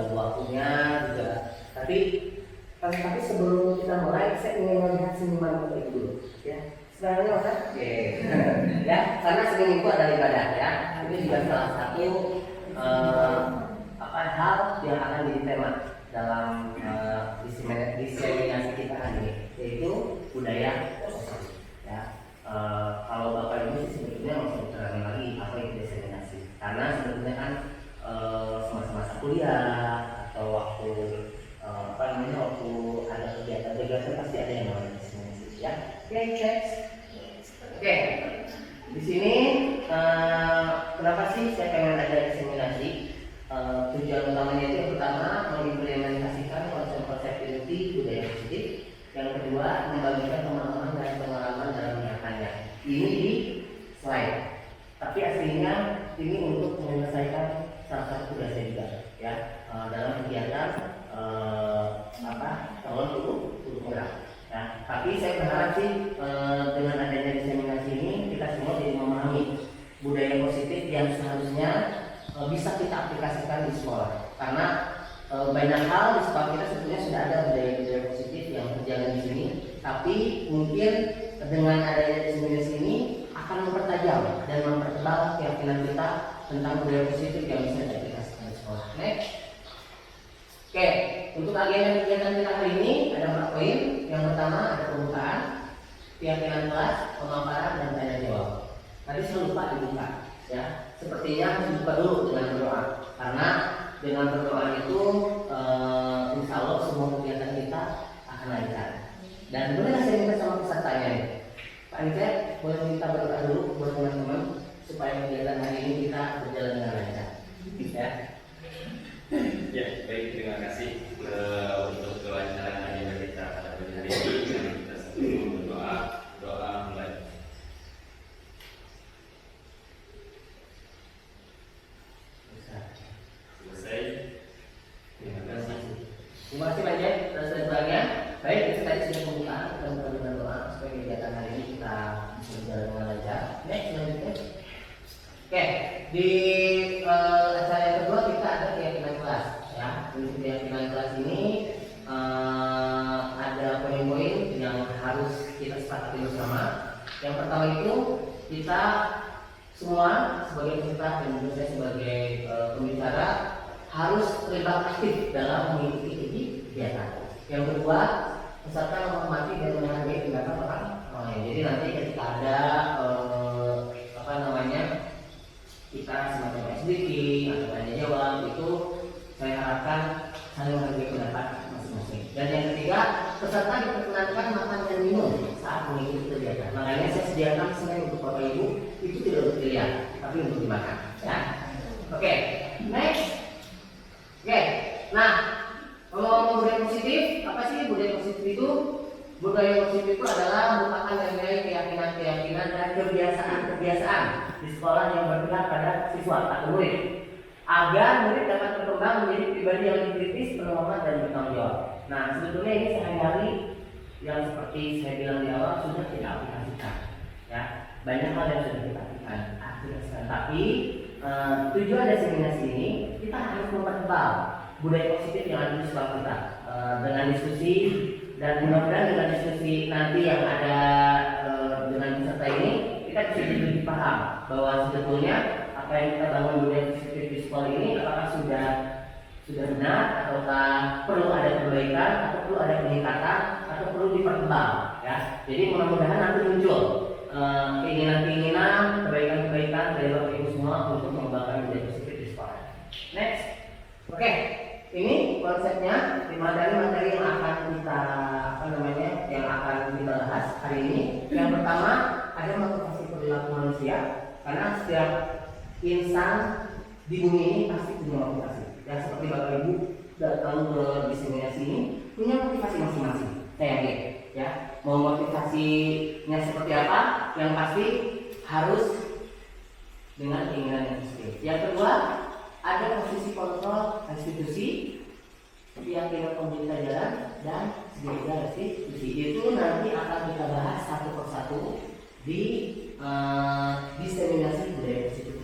mengganggu waktunya juga. Tapi sebelum kita mulai, saya ingin melihat seniman Bapak Ibu dulu, ya. Sebenarnya Ustaz? Oke. Ya, karena seni itu adalah ibadah, ya. Itu juga salah satu hal yang akan jadi tema dalam diseminasi kita hari ini, yaitu budaya positif. Ya. Kalau Bapak Ibu sih sebetulnya mau terangin lagi apa itu diseminasi, karena sebetulnya kan semasa-masa kuliah atau waktu waktu ada kegiatan pasti ada yang namanya diseminasi, ya. Oke. Di sini kenapa sih saya pengen ada diseminasi? Tujuan utamanya itu yang pertama mengimplementasikan konsep-konsep inti budaya positif. Yang kedua membagikan pemahaman dan pengalaman dalam menyampaikannya. Ini di slide. Tapi aslinya ini untuk menyelesaikan salah satu tugas saya juga, ya, dalam kegiatan tahun untuk murah. Ya, tapi saya berharap sih dengan adanya diseminasi ini kita semua jadi memahami budaya positif yang seharusnya bisa kita aplikasikan di sekolah, karena banyak hal di sekolah kita sebetulnya sudah ada budaya positif yang berjalan di sini, tapi mungkin dengan adanya diseminasi ini akan mempertajam dan mempertebal keyakinan kita tentang budaya positif yang bisa diaplikasikan di sekolah. Next. Oke, untuk agenda kegiatan kita hari ini ada 4 poin. Yang pertama ada pembukaan, keyakinan kelas, pemaparan, dan tanya jawab. Tadi saya lupa dibuka, ya. Sepertinya dibuka dulu dengan berdoa, karena dengan berdoa itu insya Allah semua kegiatan kita akan lancar. Dan boleh saya minta sama pesertanya nih, Pak Anita, boleh minta berdoa dulu buat teman-teman supaya kegiatan hari ini kita berjalan dengan lancar, ya. Ya, baik, terima kasih untuk kelancaran agenda kita pada hari ini. Kita sebelum berdoa mulai. Selesai. Terima kasih. Terima kasih banyak atas doanya. Baik, itu tadi sudah pembukaan, kita buka dengan doa supaya kegiatan hari ini kita bisa berjalan dengan lancar. Next, selanjutnya. Oke, di acara yang kedua kita ada keyakinan kelas, ya. Di keyakinan kelas ini ada poin-poin yang harus kita sepakati bersama. Yang pertama itu kita semua sebagai peserta dan juga saya sebagai pembicara harus terlibat aktif dalam mengikuti kegiatan. Yang kedua, peserta menghormati dan menghargai pendapat orang lain. Jadi nanti ketika ada kita semacam SDK atau tanya jawab, itu saya harapkan saling menghargai pendapat masing-masing. Dan yang ketiga, peserta diperkenankan makan dan minum saat mengikuti kegiatan. Makanya saya sediakan selain untuk Bapak Ibu itu tidak untuk dilihat, tapi untuk dimakan, ya. Oke, next. Oke, nah, kalau budaya positif, apa sih budaya positif itu? Budaya positif itu adalah merupakan nilai keyakinan dan kebiasaan di sekolah yang berpihak pada siswa atau murid, agar murid dapat berkembang menjadi pribadi yang lebih kritis, berhormat, dan bertanggung jawab. Nah, sebetulnya ini sehari-hari yang seperti saya bilang di awal sudah kita aplikasikan, ya. Banyak hal yang sudah kita aplikasikan, tapi tujuan diseminasi ini kita harus mempertebal budaya positif yang ada di sekolah kita dengan diskusi. Dan mudah-mudahan dengan diskusi nanti yang ada dengan peserta ini, kita bisa jadi lebih paham bahwa sebetulnya apa yang kita bangun budaya positif di sekolah ini apakah sudah benar, ataukah perlu ada perbaikan, atau perlu ada peningkatan, atau perlu dipertebal, ya. Jadi mudah-mudahan nanti muncul keinginan-keinginan, perbaikan-perbaikan dari Bapak Ibu semua untuk mengembangkan budaya positif di sekolah. Next, oke. Ini konsepnya di materi-materi yang akan kita bahas hari ini. Yang pertama ada motivasi perilaku manusia, karena setiap insan di bumi ini pasti punya motivasi. Dan seperti Bapak Ibu datang ke diseminasi ini punya motivasi masing-masing. Saya yakin, ya. Mau motivasinya seperti apa? Yang pasti harus dengan keinginan yang positif. Yang kedua, ada posisi kontrol restitusi, keyakinan pemerintah jalan, dan segala restitusi. Itu nanti akan kita bahas satu persatu di diseminasi budaya positif.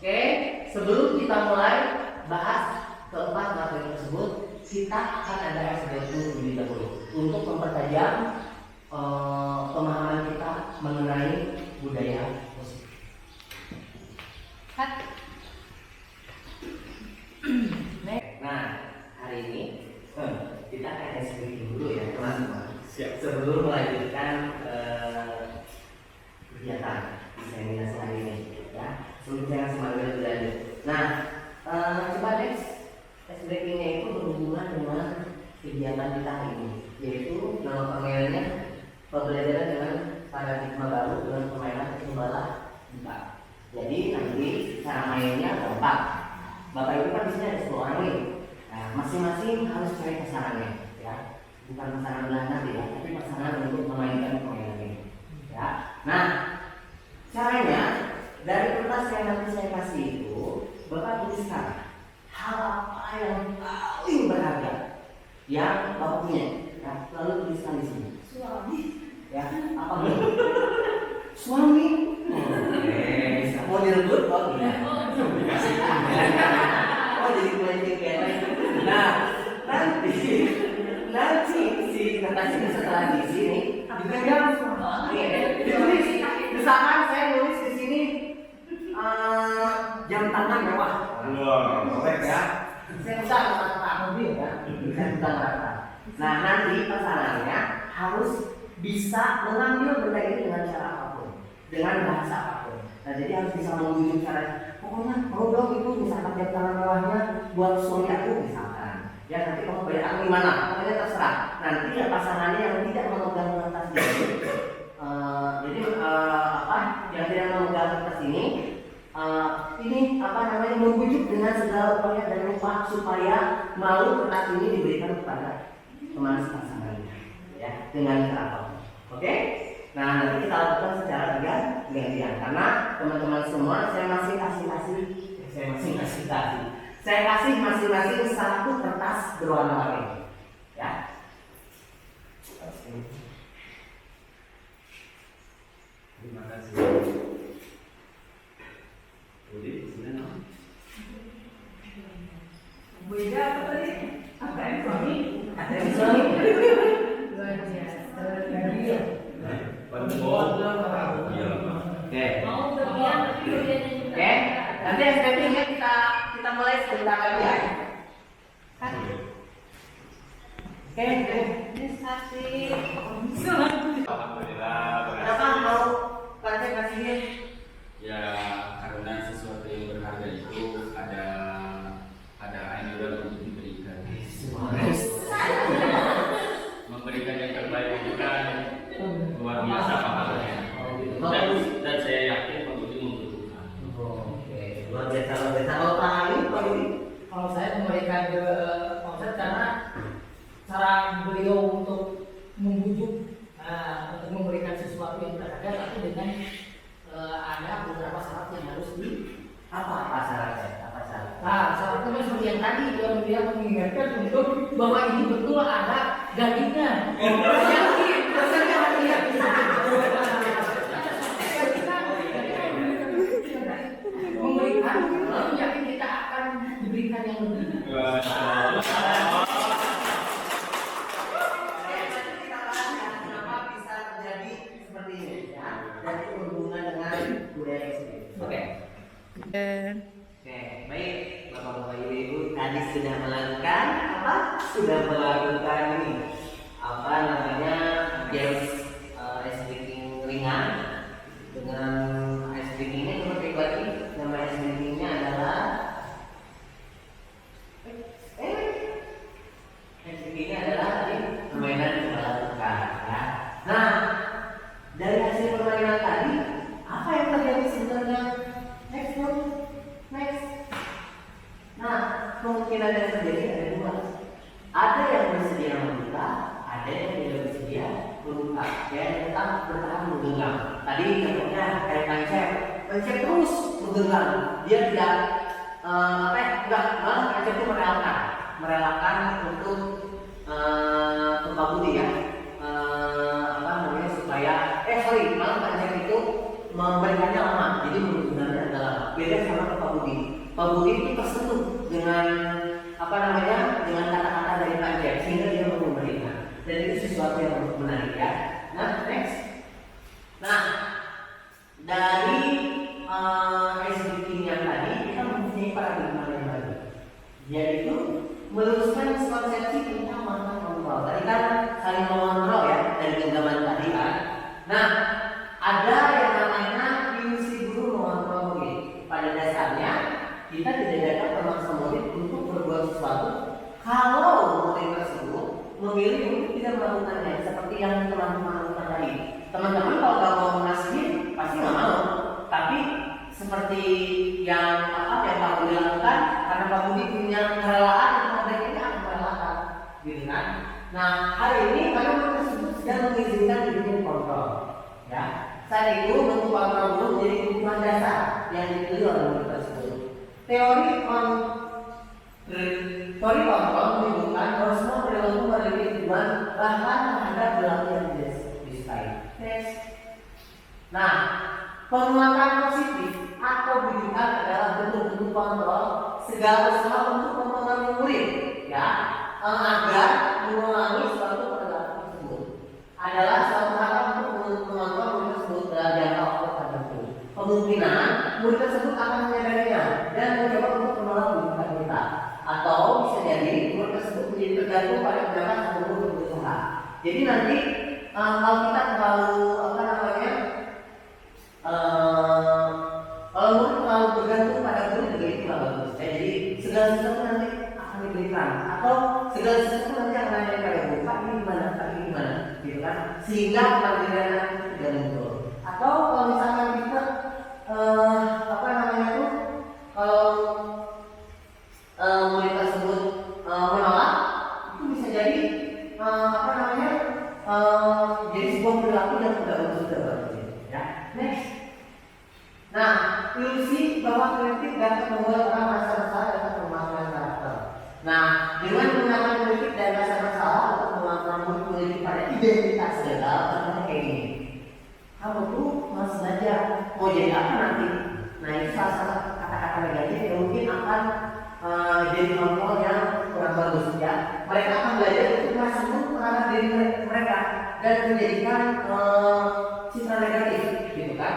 Oke, sebelum kita mulai bahas keempat materi tersebut kita akan ada SBQ terlebih dahulu untuk mempertajam pemahaman kita mengenai budaya musik. Nah, hari ini kita akan SBQ dulu ya teman-teman. Sebelum melanjutkan kegiatan diseminasi hari ini, ya. Sebelum jangan semakin berlanjut. Nah, coba next SBQ-nya itu berhubungan dengan kegiatan kita hari ini, yaitu nama permainannya pembelajaran dengan paradigma baru dengan permainan kembali empat. Jadi nanti cara mainnya gampang. Bapak Ibu kan di sini ada 10 orang nih. Nah, masing-masing harus cari pasangannya, ya. Bukan pasangan belakang nanti ya, tapi pasangan untuk memainkan permainan ini. Ya. Nah, caranya dari kertas yang nanti saya kasih itu, Bapak tuliskan hal apa yang paling berharga yang Bapak punya, ya. Lalu tuliskan di sini. Suami. Ya, apa belum? Suami. Bisa mau direbut kok? Oh, jadi pelancing ya. Nah, nanti si kertas ini setelah di sini dipegang. Ditulis. Misalkan saya nulis di sini jam tangan mewah. Wow, Ya. Saya usah rata mobil ya. Saya usah rata. Nah, nanti pasangannya harus bisa mengambil benda ini dengan cara apapun, dengan bahasa apapun. Nah, jadi harus bisa membujuk cara. Pokoknya mau dong itu misalkan jam tangan mewahnya buat suami aku misalkan. Ya nanti kamu bayar aku gimana? Pokoknya terserah. Nanti ya pasangannya yang tidak memegang kertas ini, jadi apa? Yang tidak memegang kertas ini apa namanya membujuk dengan segala upaya dan rupa supaya mau kertas ini diberikan kepada teman pasangannya, ya dengan cara apa? Oke? Nah nanti kita lakukan secara gantian karena teman-teman semua saya kasih masing-masing satu kertas berwarna-warni, ya. Terima kasih. Budi, sini no. Beda apa tadi? Apa yang suami? Ada yang suami? Luar biasa. Oke. Mau bagian tapi bagiannya juga. Oke. Nanti SPP-nya kita mulai sebentar lagi ya. Oke. Kasih. Alhamdulillah. Kenapa mau kasih? Ya karena sesuatu yang berharga itu ada anjuran untuk diberikan. Memberikan yang terbaik itu kan luar biasa pahalanya. Dan saya yakin Pak Budi membutuhkan. Oke. Luar biasa. Kalau Pak Ali, Pak Budi? Kalau saya memberikan ke konsep karena cara beliau untuk membujuk untuk memberikan sesuatu yang berharga tapi dengan ada beberapa syarat yang harus di Apa syaratnya? Nah, syaratnya seperti yang tadi dia mengingatkan untuk bahwa ini betul ada gadingnya. Yakin, rasanya hati yakin. Memberikan, lalu yakin kita akan diberikan yang lebih. Kenapa bisa terjadi seperti ini? Ya, dan itu berhubungan dengan budaya sendiri. Oke. Oke, baik. Bapak-bapak, ibu-ibu tadi sudah melakukan apa? Sudah melakukan ini apa namanya games ice breaking ringan dengan ice breaking ini seperti tadi nama ice breaking-nya adalah ice breaking-nya adalah tadi permainan bola tukar ya. Nah, dari hasil permainan tadi apa yang terjadi sebenarnya? Next. Nah, kemungkinan yang terjadi ada dua. Ada yang bersedia membuka, ada yang tidak bersedia membuka. Ya, tetap bertahan menggenggam. Tadi contohnya kayak pancet terus menggenggam. Dia tidak malah pancet itu merelakan untuk Pak Budi ya. Supaya malah pancet itu memberikannya lama, jadi menggunakannya adalah beda sama Pak Budi. Pak Budi itu tersentuh dengan dengan kata-kata dari panjang sehingga dia memberikan, dan itu sesuatu yang menarik ya. Nah, next. Nah, dari SDK yang tadi kita mempunyai paradigma yang baru, yaitu meluruskan konsepsi tentang makna kontrol. Tadi kan saling mengontrol ya dari genggaman tadi kan. Nah, ada yang namanya ilusi guru mengontrol murid. Pada dasarnya kita tidak dapat memaksa murid untuk berbuat sesuatu kalau murid tersebut memilih untuk tidak melakukannya, seperti yang teman-teman lakukan tadi. Teman-teman kalau nggak mau mengasihi pasti nggak mau, tapi seperti yang Pak Budi lakukan, karena Pak Budi punya kerelaan, mereka ini akan merelakan, gitu kan? Nah, hari ini karena murid tersebut sedang mengizinkan dirinya kontrol, ya. Saat itu bentuk kontrol guru menjadi kebutuhan dasar yang dipilih oleh murid tersebut. Teori kontrol menyebutkan bahwa semua perilaku memiliki tujuan bahkan terhadap perilaku yang tidak disukai. Nah, penguatan positif atau bidikan adalah bentuk-bentuk kontrol segala sesuatu untuk mempengaruhi murid, ya, agar mengulangi suatu perilaku tersebut adalah suatu hal untuk mengontrol murid tersebut dalam jangka waktu tertentu. Kemungkinan murid tersebut akan menyadarinya dan mencoba untuk menolak bidikan kita, atau bisa jadi murid tersebut menjadi tergantung pada pendapat yang guru berusaha. Jadi nanti kalau kita terlalu kalau murid terlalu bergantung pada guru juga itu nggak bagus. Jadi segala sesuatu nanti akan diberikan, atau segala sesuatu nanti akan nanya pada guru, Pak ini gimana, Pak ini gimana, gitu kan? Sehingga pelajaran itu tidak muncul. Atau kalau misalkan kita kalau murid tersebut menolak, itu bisa jadi jadi sebuah perilaku yang tidak bagus juga, ya. Next. Nah, ilusi bahwa kritik dapat membuat orang merasa bersalah dapat mematahkan karakter. Nah, dengan menggunakan kritik dan rasa bersalah untuk mematahkan murid pada identitas gagal, contohnya kayak gini. Kamu tuh harus belajar, mau jadi apa nanti? Nah, itu salah satu kata-kata negatif yang mungkin akan jadi kontrol yang kurang bagus, ya. Mereka akan belajar untuk masuk terhadap diri mereka dan menjadikan citra negatif, gitu kan?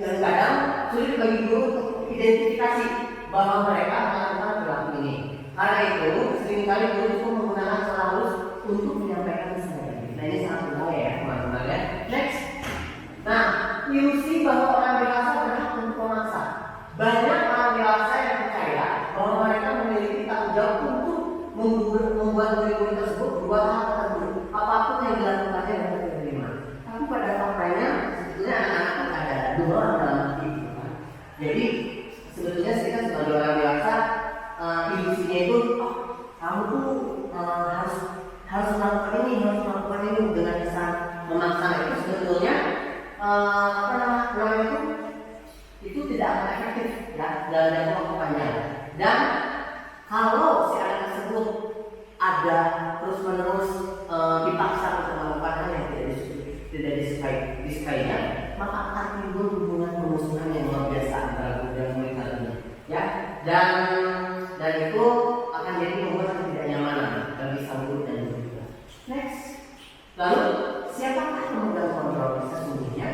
Dan kadang sulit bagi guru untuk identifikasi bahwa mereka melakukan perilaku ini. Karena itu, seringkali guru itu menggunakan cara halus untuk menyampaikan pesan. Nah, ini sangat berbahaya ya, teman-teman ya. Next. Nah, ilusi bahwa orang dewasa berhak untuk memaksa. Banyak orang dewasa yang percaya bahwa mereka memiliki tanggung jawab untuk membuat murid-murid tersebut berbuat hal tertentu, apapun yang dilakukannya dapat diterima. Tapi pada faktanya, sebetulnya anak-anak ada dua orang dalam hati, kan? Jadi sebetulnya kita sebagai orang dewasa, ilusinya itu, kamu tuh harus melakukan ini dengan kesan memaksa. Itu sebetulnya itu tidak akan efektif ya dalam jangka waktu panjang. Dan kalau si anak tersebut ada terus-menerus dipaksa untuk melakukan hal yang tidak disukainya, maka akan timbul hubungan pemusuhan yang luar biasa antara guru dan murid nantinya, ya. Dan itu akan jadi membuat ketidaknyamanan bagi sang guru dan murid juga. Next. Lalu siapakah pemegang kontrol sesungguhnya?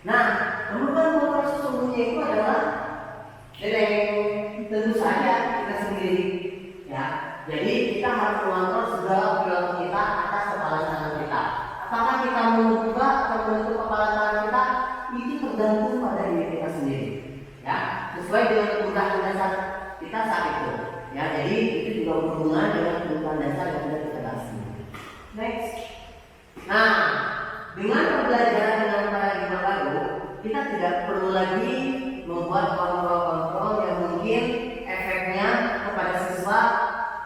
Nah, pemegang kontrol sesungguhnya itu adalah tentu saja kita sendiri, ya. Jadi kita harus mengontrol segala perilaku kita atas kepala tangan kita. Apakah kita mengubah atau menutup kepala tangan kita, itu tergantung pada diri kita sendiri, ya. Sesuai dengan kebutuhan dasar kita saat itu, ya. Jadi itu juga berhubungan dengan kebutuhan dasar yang sudah kita bahas. Next. Nah, dengan pembelajaran dengan paradigma baru, kita tidak perlu lagi membuat kontrol-kontrol yang mungkin efeknya kepada siswa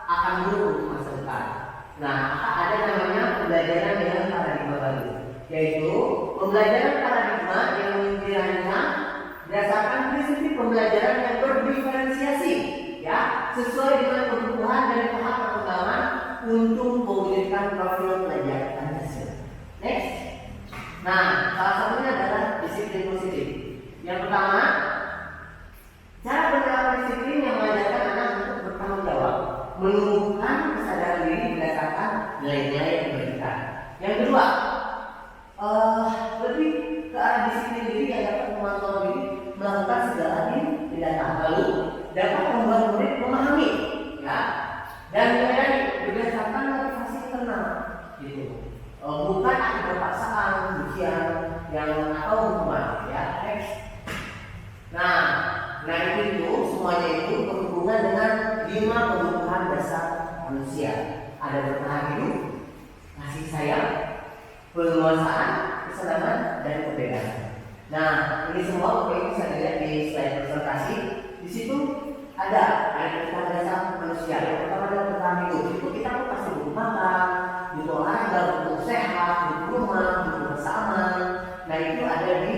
akan buruk untuk masa depan. Nah, ada namanya pembelajaran dengan paradigma baru, yaitu pembelajaran paradigma yang dirancang berdasarkan prinsip pembelajaran yang berdiferensiasi, ya, sesuai dengan kebutuhan dan tahap perkembangan untuk mewujudkan profil pelajar Pancasila. Next. Nah, salah satunya adalah disiplin positif. Yang pertama, cara berperilaku disiplin yang mengajarkan anak untuk bertanggung jawab, menumbuhkan kesadaran diri berdasarkan nilai-nilai yang diberikan. Yang kedua, lebih ke arah disiplin diri yang dapat memantau diri melakukan segala tindakan, lalu dapat membuat murid memahami, ya, dan nilai berdasarkan motivasi internal, gitu. Bukan akibat paksaan, ujian, yang atau hukuman, ya. Nah itu semuanya itu berhubungan dengan 5 kebutuhan dasar manusia. Ada bertahan hidup, kasih sayang, penguasaan, kesenangan, dan kebebasan. Nah, ini semua Bapak bisa dilihat di slide presentasi. Di situ ada kebutuhan dasar manusia. Yang pertama adalah bertahan hidup. Itu kita pun pasti butuh makan, butuh olahraga, butuh sehat, butuh rumah, butuh bersama. Nah, itu ada di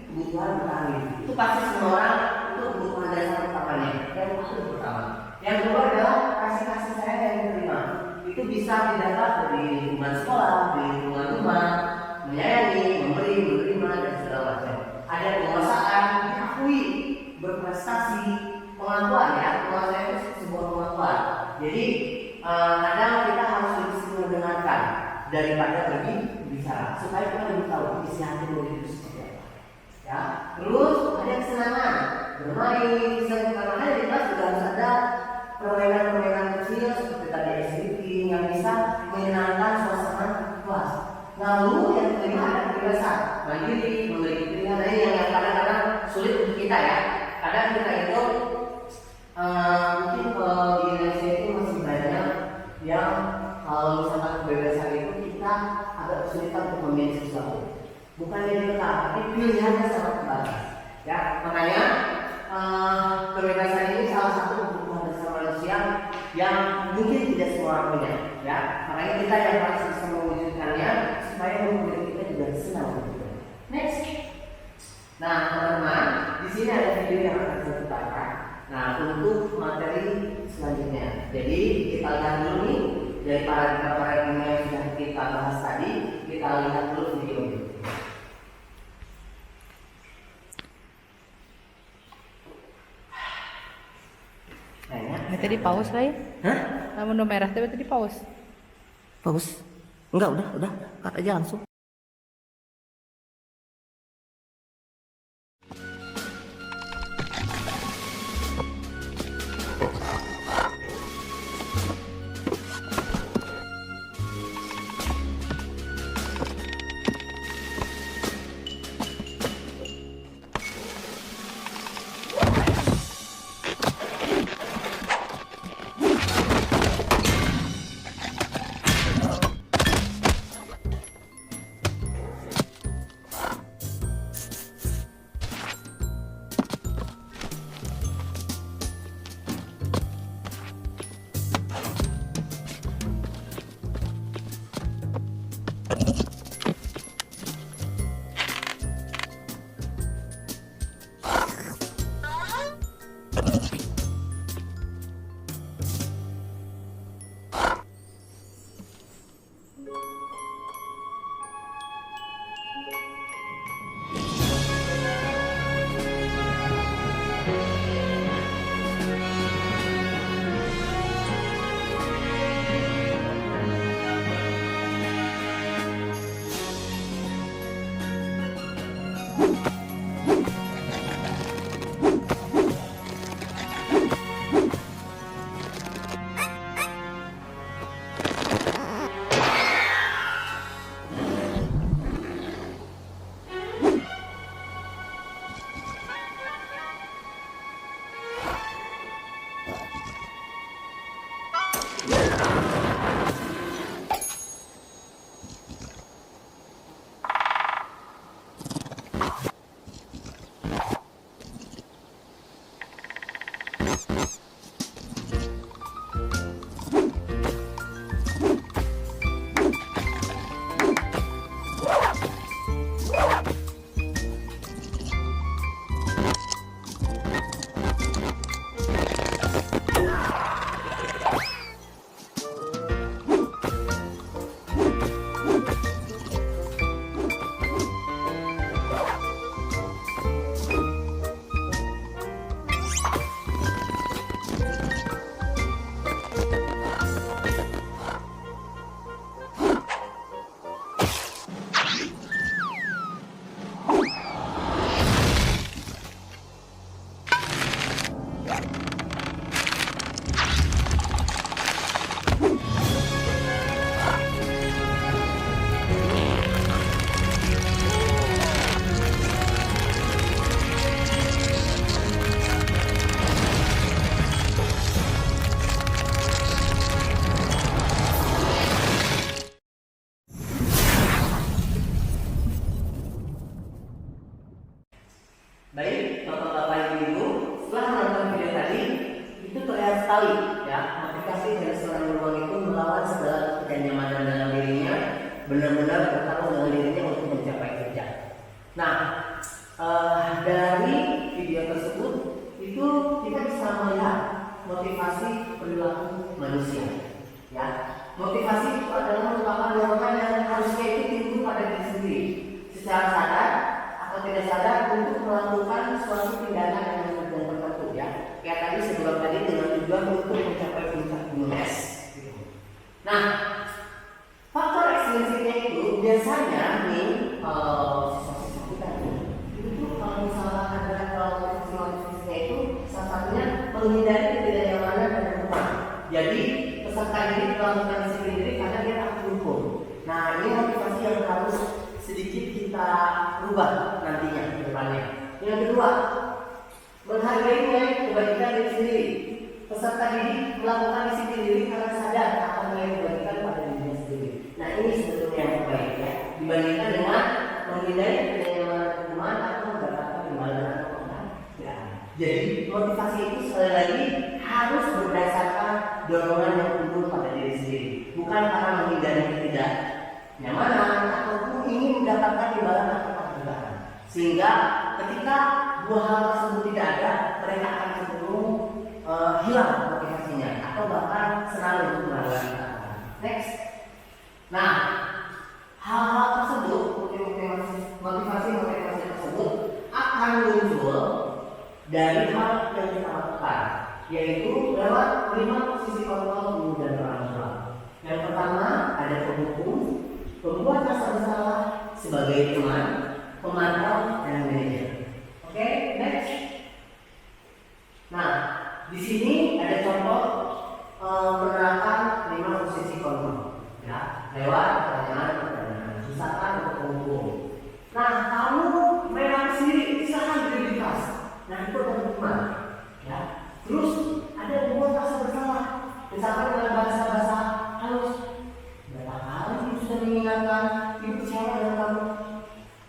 kebutuhan bertahan hidup. Itu pasti semua orang itu kebutuhan dasar pertamanya. Itu pertama. Yang kedua adalah kasih sayang yang diterima. Itu bisa didapat dari lingkungan sekolah, dari lingkungan rumah, menyayangi, memberi, menerima, dan segala macam. Ada penguasaan, diakui, berprestasi, pengakuan, ya. Penguasaan itu sebuah pengakuan. Jadi kadang kita harus lebih sering mendengarkan daripada lebih bicara, supaya kita lebih tahu isi hati murid itu seperti apa. Ya. Terus ada kesenangan, bermain, karena di kelas juga harus ada permainan-permainan kecil seperti tadi SDT yang bisa menyenangkan suasana kelas. Lalu yang kelima ada kebebasan, mandiri, memiliki pilihan. Yang kadang-kadang sulit untuk kita, ya. Kadang kita itu mungkin di Indonesia itu masih banyak yang kalau misalkan kebebasan itu kita agak kesulitan untuk memilih sesuatu. Bukan jadi tetap, tapi pilihannya sangat terbatas. Ya, makanya kebebasan ini salah satu kebutuhan dasar manusia yang mungkin tidak semua orang punya. Ya, makanya kita yang harus bisa mewujudkannya supaya murid kita juga senang. Next. Nah, teman-teman, di sini ada video yang akan saya putarkan. Nah, untuk materi selanjutnya. Jadi kita lihat dulu nih dari paragraf yang sudah kita bahas tadi. Kita lihat dulu video ini. Tadi pause lah ya? Hah? Namun udah merah tapi tadi pause. Pause? Enggak, udah, cut aja langsung. manusia. Ya, motivasi itu adalah merupakan dorongan yang harusnya itu timbul pada diri sendiri secara sadar atau tidak sadar untuk melakukan suatu tindakan yang tertentu ya. Kayak tadi sebelum tadi dengan tujuan untuk mencapai puncak gunung es. Nah, faktor ekstrinsiknya itu biasanya nih sisa-sisa kita itu kalau misalnya ada motivasinya itu salah satunya menghindari ketidaknyamanan dan rumah. Jadi peserta ini melakukan disiplin diri karena dia takut hukum. Nah, ini motivasi yang harus sedikit kita rubah nantinya ke depannya. Yang kedua, menghargai nilai kebaikan diri sendiri. Peserta didik melakukan disiplin diri karena sadar akan nilai kebaikan pada dirinya sendiri. Nah, ini sebetulnya yang terbaik ya, dibandingkan dengan menghindari ketidaknyamanan hukuman atau mendapatkan imbalan atau penghargaan. Jadi motivasi itu sekali lagi harus berdasarkan dorongan yang timbul pada diri sendiri, bukan karena menghindari ketidaknyamanan ataupun ingin mendapatkan imbalan atau penghargaan. Sehingga ketika dua hal tersebut tidak ada, mereka akan cenderung hilang motivasinya atau bahkan senang untuk melakukan. Next. Nah, hal-hal tersebut, motivasi tersebut akan muncul dari hal yang kita lakukan, yaitu lewat 5 posisi kontrol guru dan orang tua. Yang pertama ada penghukum, pembuat rasa bersalah sebagai teman, pemantau dan manajer. Oke, next. Nah, di sini ada contoh penerapan 5 posisi kontrol, ya, lewat pertanyaan, misalkan untuk penghukum. Nah, kamu memang sendiri silahkan berdiri di kelas. Nah, itu ada hukuman, ya. Terus ada membuat rasa bersalah, misalkan dengan bahasa-bahasa halus. Berapa kali ibu sudah mengingatkan, ibu kecewa dengan kamu.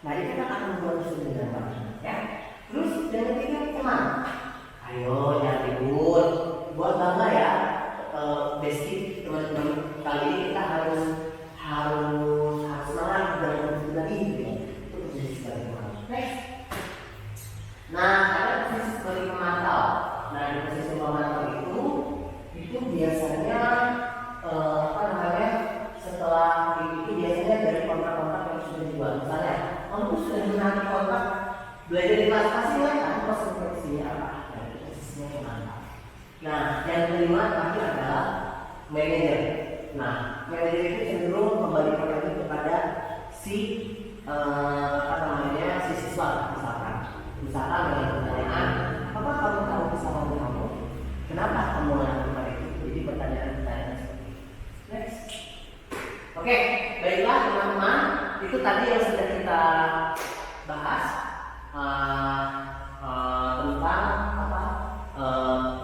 Nah, ini kan akan membuat sudah dengan kamu, ya. Terus yang ketiga teman. Ayo jangan ribut, buat bangga ya. Basic teman-teman kali ini kita harus semangat dan lagi gitu ya. Itu posisi sebagai teman. Next. Nah, ada posisi sebagai pemantau. Nah, di posisi pemantau itu biasanya setelah itu biasanya dari kontrak-kontrak yang sudah dibuat. Misalnya, kamu sudah menanti kontrak belajar di kelas pasti kan proses posisinya apa? Nah, itu posisinya pemantau. Nah, yang kelima tadi adalah manajer. Nah, manajer itu cenderung memberikan lagi kepada si siswa misalkan dengan pertanyaan, apa kamu tahu kesalahan kamu? Kenapa kamu melakukan itu? Jadi pertanyaan-pertanyaan seperti itu. Next. Oke, baiklah teman-teman, itu tadi yang sudah kita bahas tentang apa?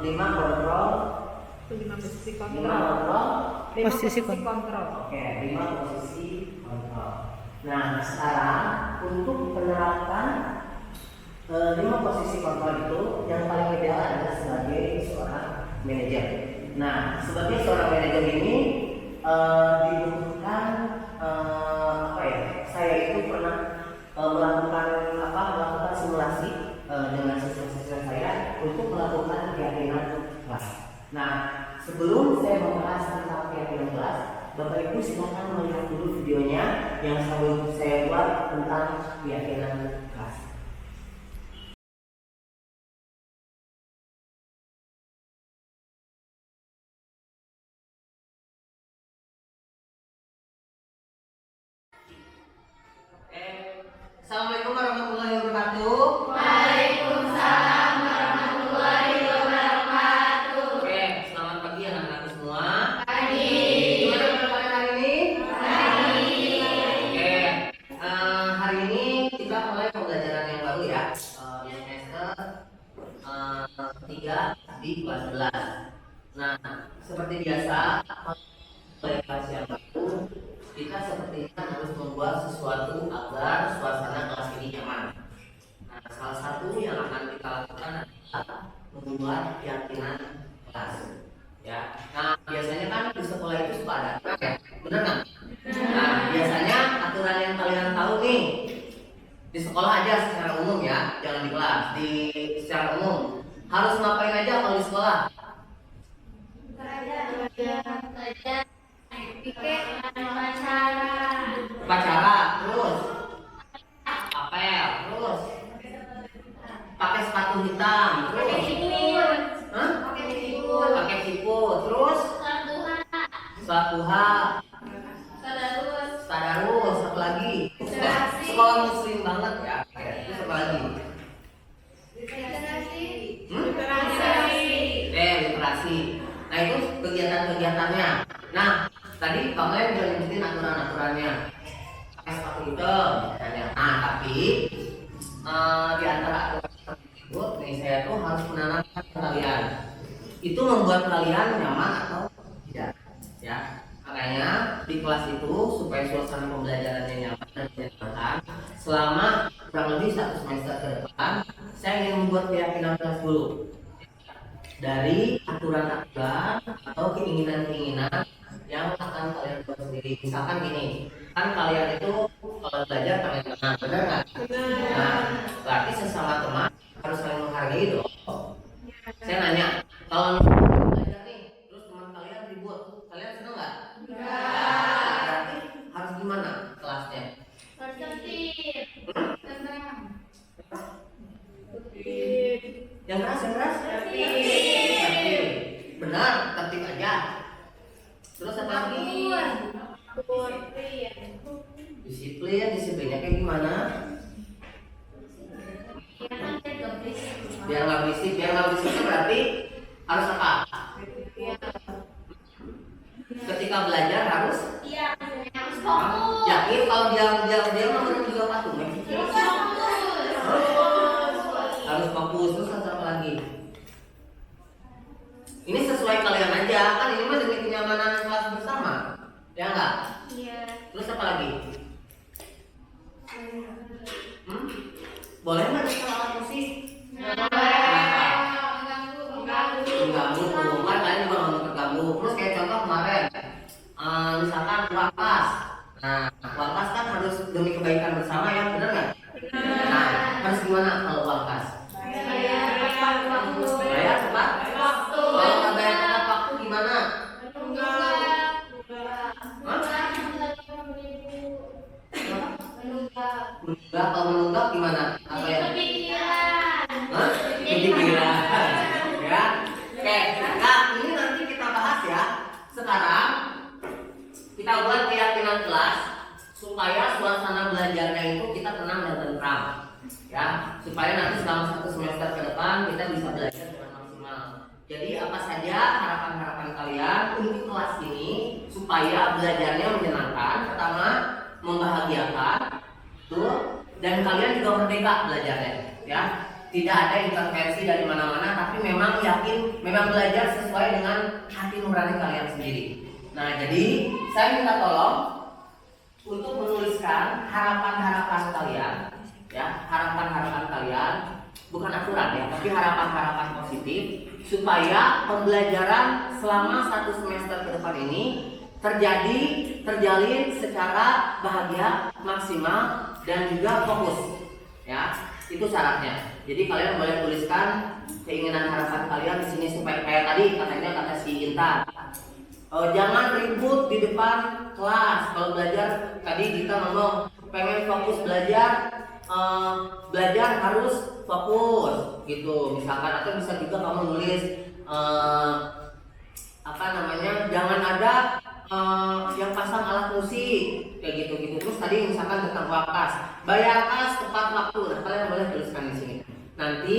5 kontrol. 5 posisi 5 kontrol. Posisi kontrol. Oke, 5 posisi kontrol. Nah, sekarang untuk penerapan 5 posisi kontrol itu yang paling ideal adalah sebagai seorang manajer. Nah, sebagai seorang manajer ini dibutuhkan saya itu pernah melakukan simulasi dengan siswa-siswa saya untuk melakukan keyakinan kelas. Nah, sebelum saya membahas tentang keyakinan kelas, Bapak Ibu silakan melihat dulu videonya yang saya buat tentang keyakinan kelas. Assalamualaikum warahmatullahi wabarakatuh. Waalaikumsalam warahmatullahi wabarakatuh. Oke, selamat pagi anak-anakku semua. Pagi. Gimana kalian hari ini? Pagi. Oke, hari ini kita mulai pembelajaran yang baru ya, di semester 3 di kelas 11. Nah, seperti biasa, mulai kelas yang baru, kita sepertinya harus membuat sesuatu agar suasana kelas ini nyaman. Nah, salah satu yang akan kita lakukan adalah membuat keyakinan kelas. Ya, nah biasanya kan di sekolah itu suka ada aturan ya, bener nggak? Nah, biasanya aturan yang kalian tahu nih di sekolah aja secara umum ya, jangan di kelas. Secara umum harus ngapain aja kalau di sekolah? belajar pikir upacara. Upacara, terus apel, terus pakai sepatu hitam, terus Hah? Pakai siput, terus sholat duha, tadarus, apa lagi? Sekolah muslim banget ya. Oke, terus apa lagi? Literasi. Nah itu kegiatan-kegiatannya. Nah tadi Bang Len udah nyebutin aturan-aturannya. Pakai sepatu hitam, misalnya. Nah tapi di antara aturan tersebut, nih saya tuh harus menanamkan ke kalian. Itu membuat kalian nyaman atau tidak? Ya. Makanya di kelas itu supaya suasana pembelajarannya nyaman dan menyenangkan, selama kurang lebih 1 semester ke depan, saya ingin membuat keyakinan kelas dulu dari aturan-aturan atau keinginan-keinginan yang akan kalian buat sendiri. Misalkan gini, kan kalian itu kalau belajar kalian tenang, benar nggak? Nah, berarti sesama teman harus saling menghargai dong. Saya nanya, kalau belajar nih, terus teman kalian ribut, kalian seneng nggak? Berarti harus gimana kelasnya? Yang keras? Tertib. Benar, tertib aja. Terus apa lagi? Disiplinnya kayak gimana? Biar nggak berisik itu berarti harus apa? Ketika belajar harus yakin kalau dia memang juga patuh, harus fokus. Terus apa lagi? Ini sesuai kalian aja, kan ini mah demi kenyamanan kelas bersama, ya enggak? Terus apa lagi? Boleh nggak kita alat musik? Mengganggu tuh, kan kalian juga nggak mau terganggu. Terus kayak contoh kemarin, misalkan wakas. Nah, wakas kan harus demi kebaikan bersama ya, benar nggak? Nah, harus gimana kalau wakas? Bayar tepat waktu. Kalau nggak bayar tepat waktu gimana? Menunggak, kalau menunggak gimana? Apa ya? Kepikiran. Ya. Oke, nah ini nanti kita bahas ya. Sekarang kita buat keyakinan kelas supaya suasana belajarnya itu kita tenang dan tentram. Ya, supaya nanti selama 1 semester ke depan kita bisa belajar dengan maksimal. Jadi apa saja harapan-harapan kalian untuk kelas ini supaya belajarnya menyenangkan, pertama membahagiakan, tuh, dan kalian juga merdeka belajarnya, ya. Tidak ada intervensi dari mana-mana, tapi memang yakin, memang belajar sesuai dengan hati nurani kalian sendiri. Nah, jadi saya minta tolong untuk menuliskan harapan-harapan kalian, ya, harapan-harapan kalian, bukan aturan ya, tapi harapan-harapan positif supaya pembelajaran selama 1 semester ke depan ini terjalin secara bahagia, maksimal, dan juga fokus, ya. Itu syaratnya. Jadi kalian boleh tuliskan keinginan harapan kalian di sini supaya kayak tadi katanya kata si Intan. Jangan ribut di depan kelas. Kalau belajar tadi kita ngomong pengen fokus belajar, belajar harus fokus gitu. Misalkan atau bisa juga kamu nulis jangan ada yang pasang alat musik kayak gitu. Terus tadi misalkan tentang wakas, bayar kas tepat waktu. Nah, kalian boleh tuliskan di sini. Nanti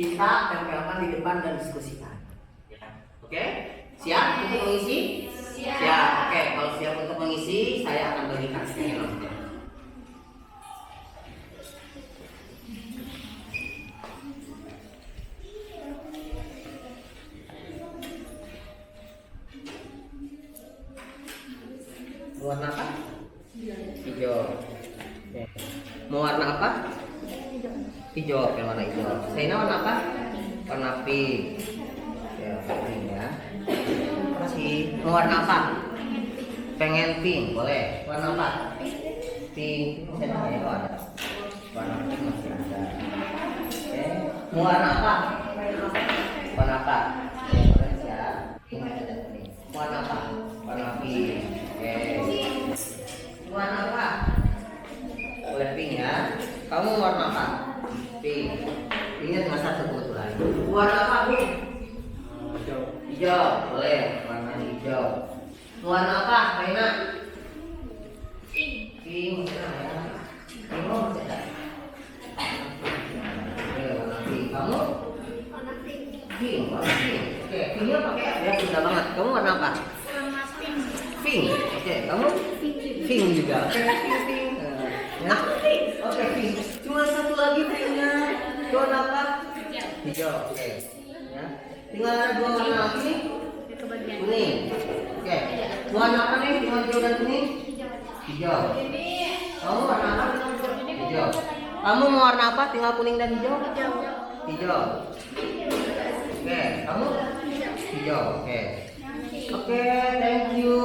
kita tempelkan di depan dan diskusikan. Ya. Oke? Siap untuk mengisi? Siap. Oke, kalau siap untuk mengisi, saya akan bagikan skenario. Warna apa? Hijau. Oke. Mau warna apa? Hijau. Oke, warna hijau. Saina warna apa? Warna pink. Ya, pink ya. Masih mau warna apa? Pengen pink, boleh. Warna apa? Pink. Saya ya, ada. Warna pink masih ada. Oke. Mau warna apa? Warna apa? Orange ya. Ini ada nih. Warna apa? Warna Hijau, boleh. Warna hijau. Warna apa, Raina? Pink. Pink mau tidak? Oke, warna pink. Kamu? Warna pink. Pink, warna pink. Oke, pinknya pakai F ya, indah banget. Kamu warna apa? Warna pink. Pink. Oke, kamu? Pink juga. Oke, pink. Ya. Oke, pink. Cuma satu lagi pinknya. Warna apa? Hijau. Oke. Ya. Tinggal ada dua warna lagi nih. Kuning. Oke. Warna apa nih? Warna hijau dan kuning? Hijau. Kamu warna apa? Hijau. Kamu mau warna apa? Tinggal kuning dan hijau? Hijau. Oke. Kamu? Hijau. Oke. Oke, thank you.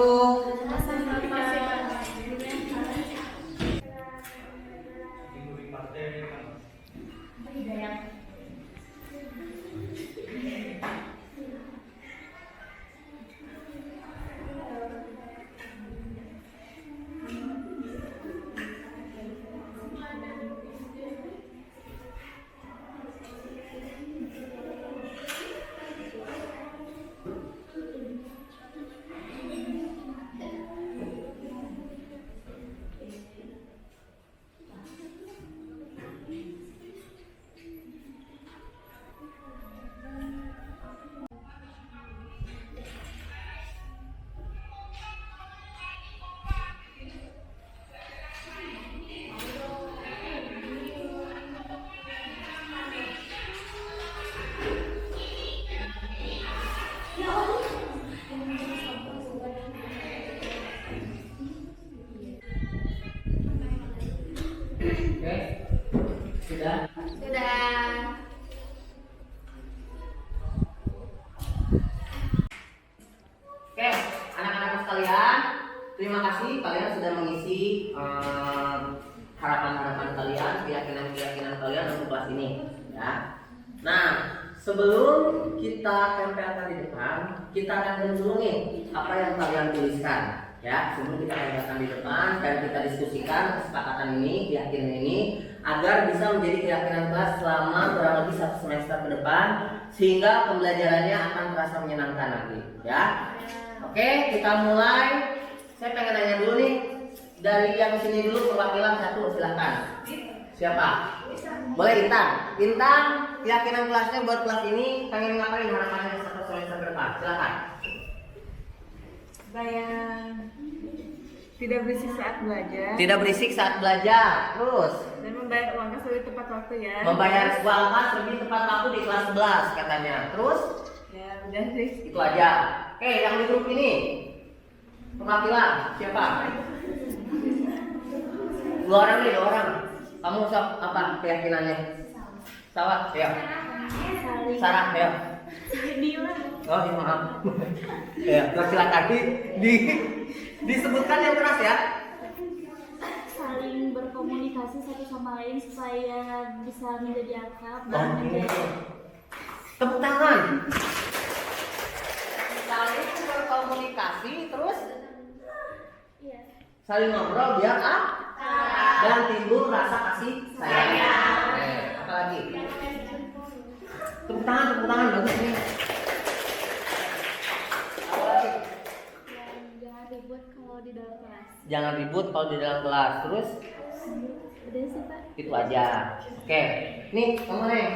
Oke. Sudah? Sudah. Oke, anak-anak sekalian, terima kasih kalian sudah mengisi harapan-harapan kalian, keyakinan-keyakinan kalian untuk kelas ini, ya. Nah, sebelum kita tempelkan di depan, kita akan dulu nih apa yang kalian tuliskan, ya. Sebelum kita tempelkan di depan dan kita diskusikan kesepakatan ini, keyakinan ini, agar bisa menjadi keyakinan kelas selama kurang lebih 1 semester ke depan, sehingga pembelajarannya akan terasa menyenangkan nanti, ya. Oke, kita mulai. Saya pengen nanya dulu nih, dari yang sini dulu perwakilan satu, silahkan. Siapa? Boleh Intan. Intan, keyakinan kelasnya buat kelas ini pengen ngapain harapannya 1 semester ke depan? Silahkan. Supaya tidak berisik saat belajar Tidak berisik saat belajar. Terus dan membayar uang kas lebih tepat waktu ya. membayar uang kas lebih tepat waktu di kelas 11 katanya. Terus Ya udah sih. itu aja. Oke, yang di grup ini perwakilan siapa? 2 orang nih, 2 orang. Kamu sok apa keyakinannya? Sawat, ya. Sarah, ya. Oh, iya, maaf. Ya, silakan disebutkan yang keras ya. Saling berkomunikasi satu sama lain supaya bisa menjadi akrab dan Oh, menjadi tepuk tangan. Saling berkomunikasi terus iya. saling ngobrol biar dan timbul rasa kasih sayang. Apa lagi? Tepuk tangan bagus nih. Apa lagi? Jangan ribut kalau di dalam kelas. Jangan ribut kalau di dalam kelas. Terus Udah sih Pak. itu aja. Oke, nih kamu nih.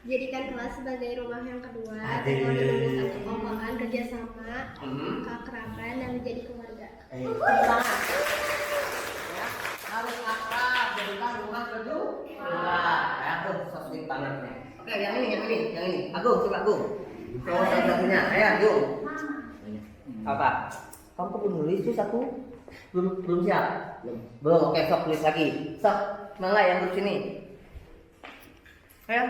Jadikan kelas sebagai rumah yang kedua Aduh. dengan menumbuhkan kekompakan, kerjasama, Hmm. keakraban, dan menjadi keluarga. Tepuk tangan. Ya, harus akrab jadikan rumah kedua. Ya, tuh sosok tangannya. Oke, yang ini. Agung, coba Agung. Coba satunya. Ayo, Agung. Apa? Kamu kok belum nulis tuh satu? Belum siap? Belum. Oke, sok tulis lagi. Sok, mana yang grup sini? Ayo.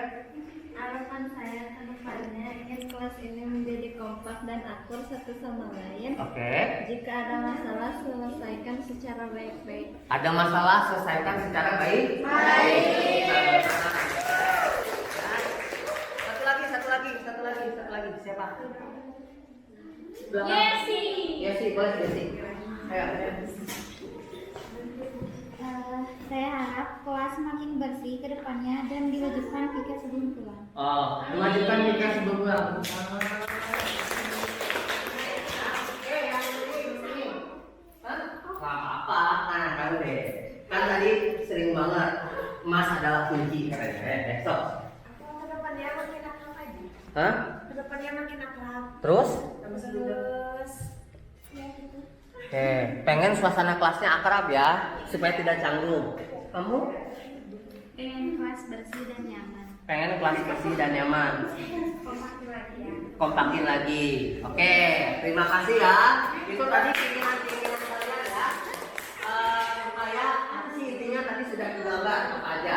Harapan saya ke depannya ingin kelas ini menjadi kompak dan akur satu sama lain. Oke. Jika ada masalah selesaikan secara baik-baik. Ada masalah selesaikan secara baik. Satu lagi. Siapa? Yesi, boleh Yesi. Ayo. Saya harap kelas makin bersih ke depannya dan diwajibkan piket sebelum pulang. Oh, mewajibkan nikah sebelum pulang. Gak apa-apa, anak kamu deh. Kan tadi sering banget emas adalah kunci katanya. Sok. Kedepannya makin akrab aja. Hah? Kedepannya makin akrab. Terus? Terus ya gitu. Oke, pengen suasana kelasnya akrab ya, supaya tidak canggung. Kamu? Pengen kelas bersih dan nyaman. Pengen kelas bersih dan nyaman. Kompakin lagi ya. Kompakin lagi. Oke, terima kasih ya. Itu tadi keinginan-keinginan kalian ya. Supaya apa sih intinya tadi sudah digambar apa aja.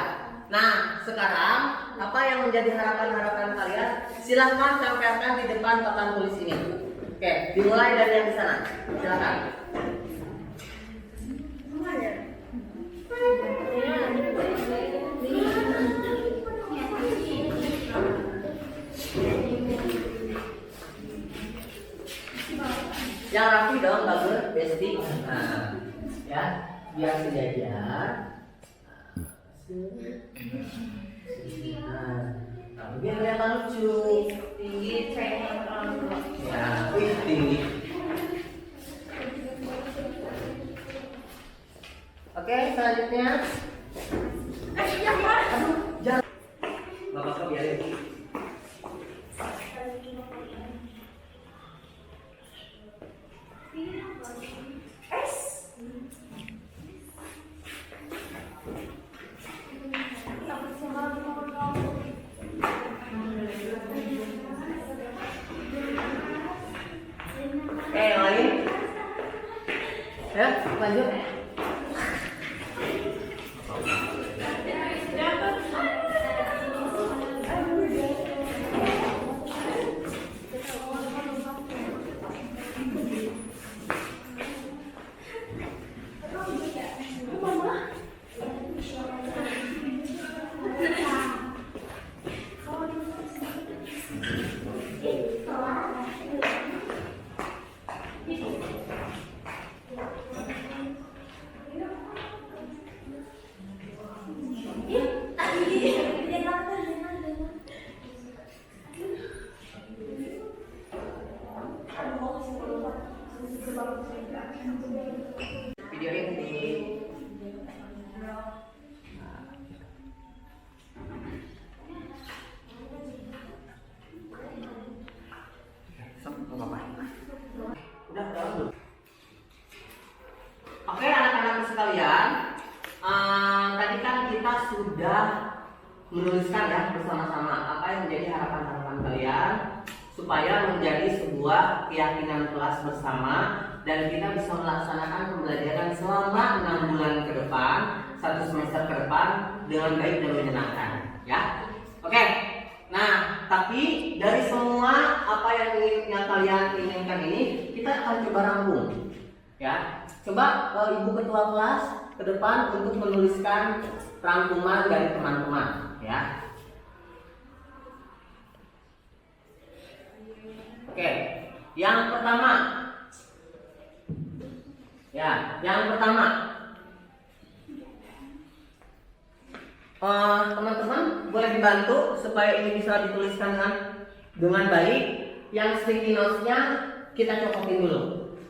Nah, sekarang apa yang menjadi harapan-harapan kalian? Silahkan sampaikan di depan papan tulis ini. Oke, dimulai dari yang di sana. Silakan. Yang rapi dong, bagus, Besti. Nah, ya, biar sejajar. Nah, biar kelihatan lucu. Tinggi, ceng, Ya, wih, tinggi. Oke, selanjutnya. Jangan. Bapak kau biarin. Yang lain? Ya, lanjut. Video ini udah belum? Oke, anak-anak sekalian, tadi kan kita sudah menuliskan ya bersama-sama apa yang menjadi harapan-harapan kalian supaya menjadi sebuah keyakinan kelas bersama dan kita bisa melaksanakan pembelajaran selama 6 bulan ke depan, 1 semester ke depan dengan baik dan menyenangkan, ya. Oke. Nah, tapi dari semua apa yang kalian inginkan ini, kita akan coba rangkum, ya. Coba Ibu Ketua kelas ke depan untuk menuliskan rangkuman dari teman-teman, ya. Oke, yang pertama, ya, yang pertama, teman-teman boleh dibantu supaya ini bisa dituliskan dengan baik. Yang sticky notes-nya kita copotin dulu.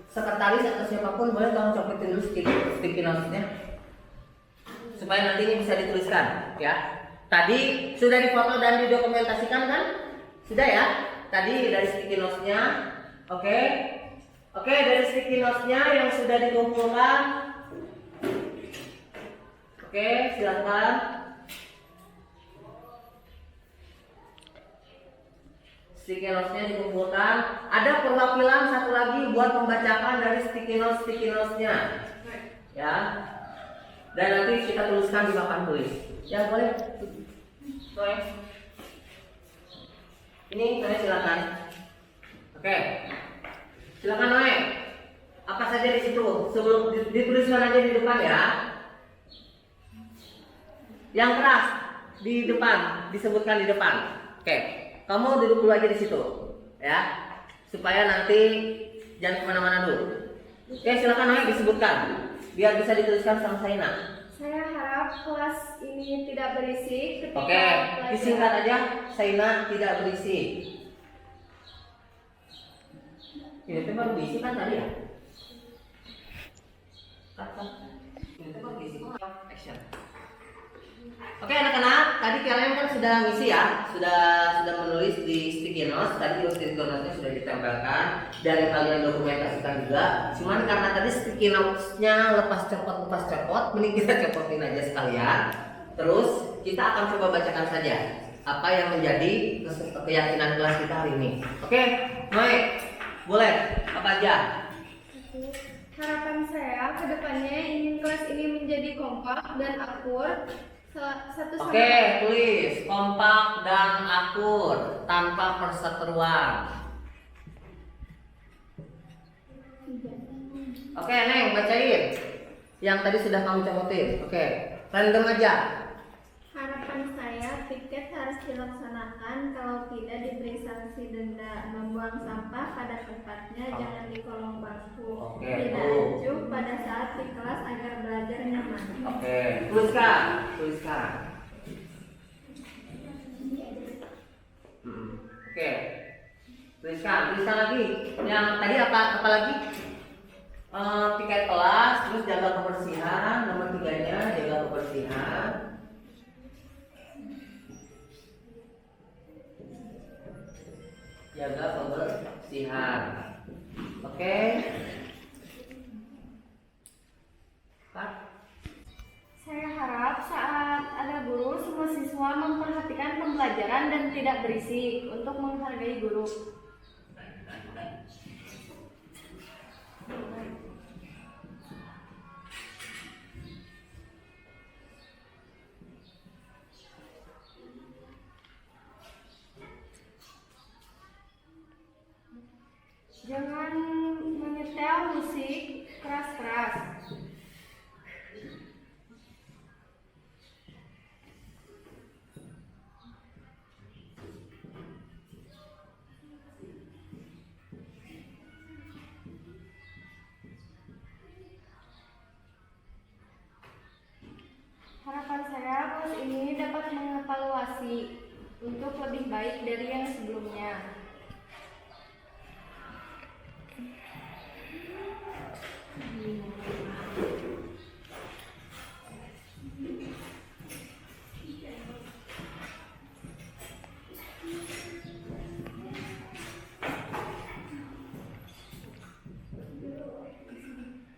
Sekretaris atau siapapun boleh tolong copotin dulu sticky notes-nya supaya nanti ini bisa dituliskan, ya. Tadi sudah difoto dan didokumentasikan kan? Sudah ya? Tadi dari sticky notes-nya. Oke, dari sticky notes-nya yang sudah dikumpulkan. Oke, silakan. Sticky notes-nya dikumpulkan. Ada perwakilan satu lagi buat membacakan dari sticky notes-nya, ya. Dan nanti kita tuliskan di papan tulis. Ya boleh. Boleh. Ini Noe silakan. Oke. Silakan Noe. Apa saja di situ? Sebelum dituliskan aja di depan ya. Yang keras di depan, disebutkan di depan. Oke. Kamu duduk dulu aja di situ, ya. Supaya nanti jangan kemana-mana dulu. Oke, silakan Noe disebutkan. Biar bisa dituliskan sama Saina. Saya harap kelas ini tidak berisik ketika Oke, pelajaran. disingkat aja, Saina tidak berisik. Ini tuh baru berisik kan tadi ya? Ini tuh baru berisik kok. Action. Oke anak-anak, tadi kalian kan sudah ngisi ya, sudah menulis di sticky notes. Tadi sticky notes-nya sudah ditempelkan dan kalian dokumentasikan juga. Cuman karena tadi sticky notes-nya lepas copot, mending kita copotin aja sekalian. Terus kita akan coba bacakan saja apa yang menjadi keyakinan kelas kita hari ini. Oke, Mai, boleh apa aja? Harapan saya ke depannya ingin kelas ini menjadi kompak dan akur satu sama Oke, tulis kompak dan akur tanpa perseteruan. Oke, Neng, bacain. Yang tadi sudah kamu copotin. Oke, random aja. Harapan saya piket harus dilaksanakan, kalau tidak diberi sanksi denda. Membuang sampah pada tempatnya, jangan di kolong bangku. Oke, Tidak tuh. acuh pada saat di kelas agar belajar nyaman. Oke, tuliskan. Oke, tuliskan lagi. Yang tadi apa lagi? Piket kelas, terus jaga kebersihan. Nomor 3-nya jaga kebersihan. Jaga kebersihan. Oke. Kak. Saya harap saat ada guru, semua siswa memperhatikan pembelajaran dan tidak berisik untuk menghargai guru. Jangan menyetel musik keras-keras. Harapan saya kelas ini dapat mengevaluasi untuk lebih baik dari yang sebelumnya.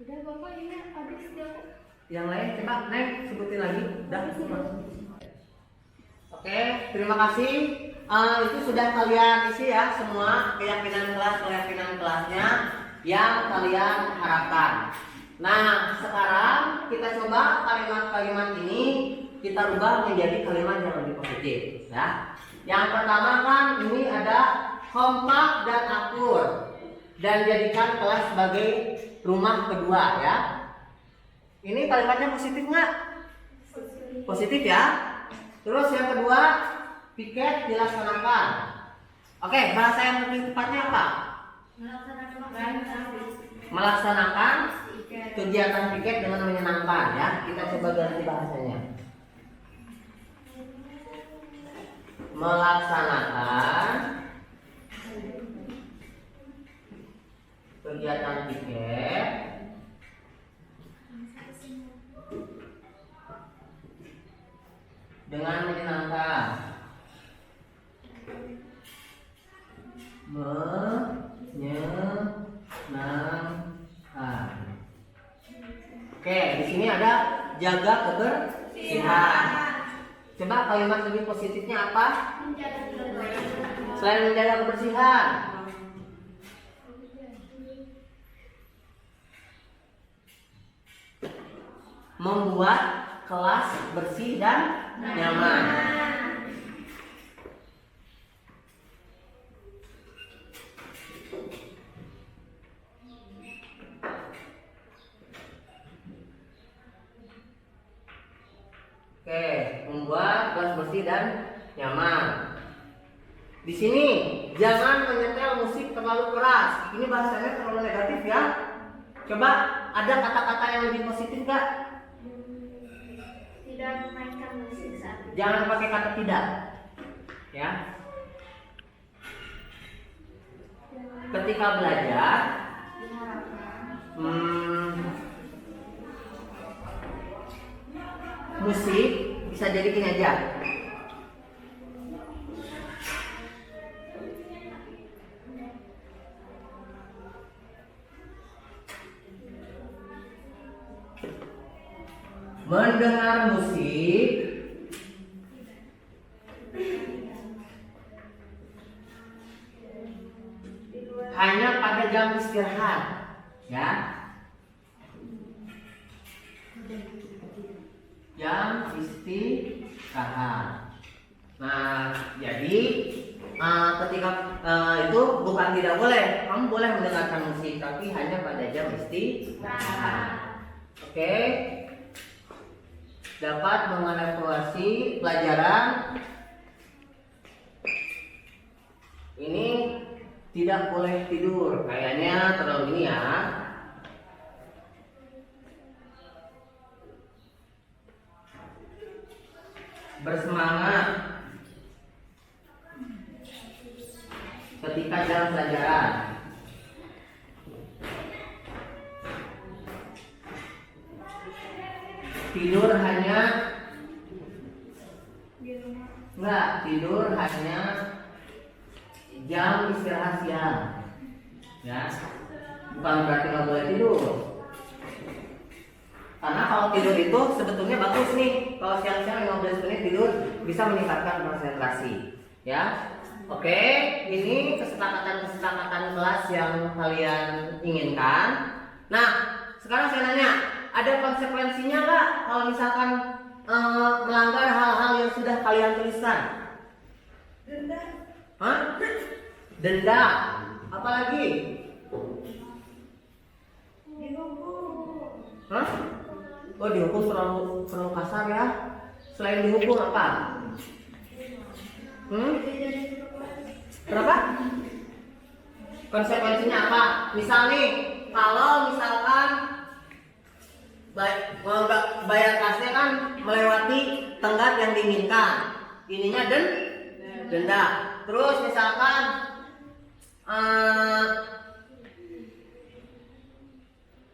Udah Bapak, ini habis dong. Yang lain coba Neng sebutin lagi. Udah semua. Oke, terima kasih. Itu sudah kalian isi ya semua keyakinan kelasnya yang kalian harapkan. Nah, sekarang kita coba kalimat-kalimat ini kita rubah menjadi kalimat yang lebih positif ya. Yang pertama kan ini ada kompak dan akur dan jadikan kelas sebagai rumah kedua ya. Ini kalimatnya positif nggak? Positif ya. Terus yang kedua, piket dilaksanakan. Oke, bahasa yang lebih tepatnya apa? Melaksanakan kegiatan piket dengan menyenangkan ya. Kita coba ganti bahasanya. Melaksanakan kegiatan piket dengan menyenangkan. Menyenangkan. Oke, di sini ada jaga kebersihan. Coba kalimat lebih positifnya apa? Selain menjaga kebersihan. Membuat kelas bersih dan nyaman. Oke, membuat kelas bersih dan nyaman. Di sini jangan menyetel musik terlalu keras. Ini bahasanya terlalu negatif ya. Coba ada kata-kata yang lebih positif nggak? tidak memainkan musik saat itu. Jangan pakai kata tidak. Ya. Ketika belajar, musik bisa jadi gini aja. Mendengar musik hanya pada jam istirahat, ya. Jam istirahat. Nah, jadi ketika itu bukan tidak boleh, kamu boleh mendengarkan musik, tapi hanya pada jam istirahat. Oke. Dapat mengevaluasi pelajaran. Ini tidak boleh tidur, kayaknya terlalu ini ya. Bersemangat ketika jam pelajaran. Tidur hanya tidur hanya jam istirahat siang, ya. Bukan berarti nggak boleh tidur. Karena kalau tidur itu sebetulnya bagus nih. Kalau siang-siang 15 menit tidur bisa meningkatkan konsentrasi, ya. Oke, ini kesepakatan kelas yang kalian inginkan. Nah, sekarang saya nanya, ada konsekuensinya nggak kalau misalkan melanggar hal-hal yang sudah kalian tuliskan? Denda. Hah? Denda. Apalagi? Dihukum. Hah? Oh, dihukum terlalu kasar ya. Selain dihukum apa? Berapa? Konsekuensinya apa? Misal nih, kalau misalkan bayar kasnya kan melewati tenggat yang diinginkan, ininya denda. Terus misalkan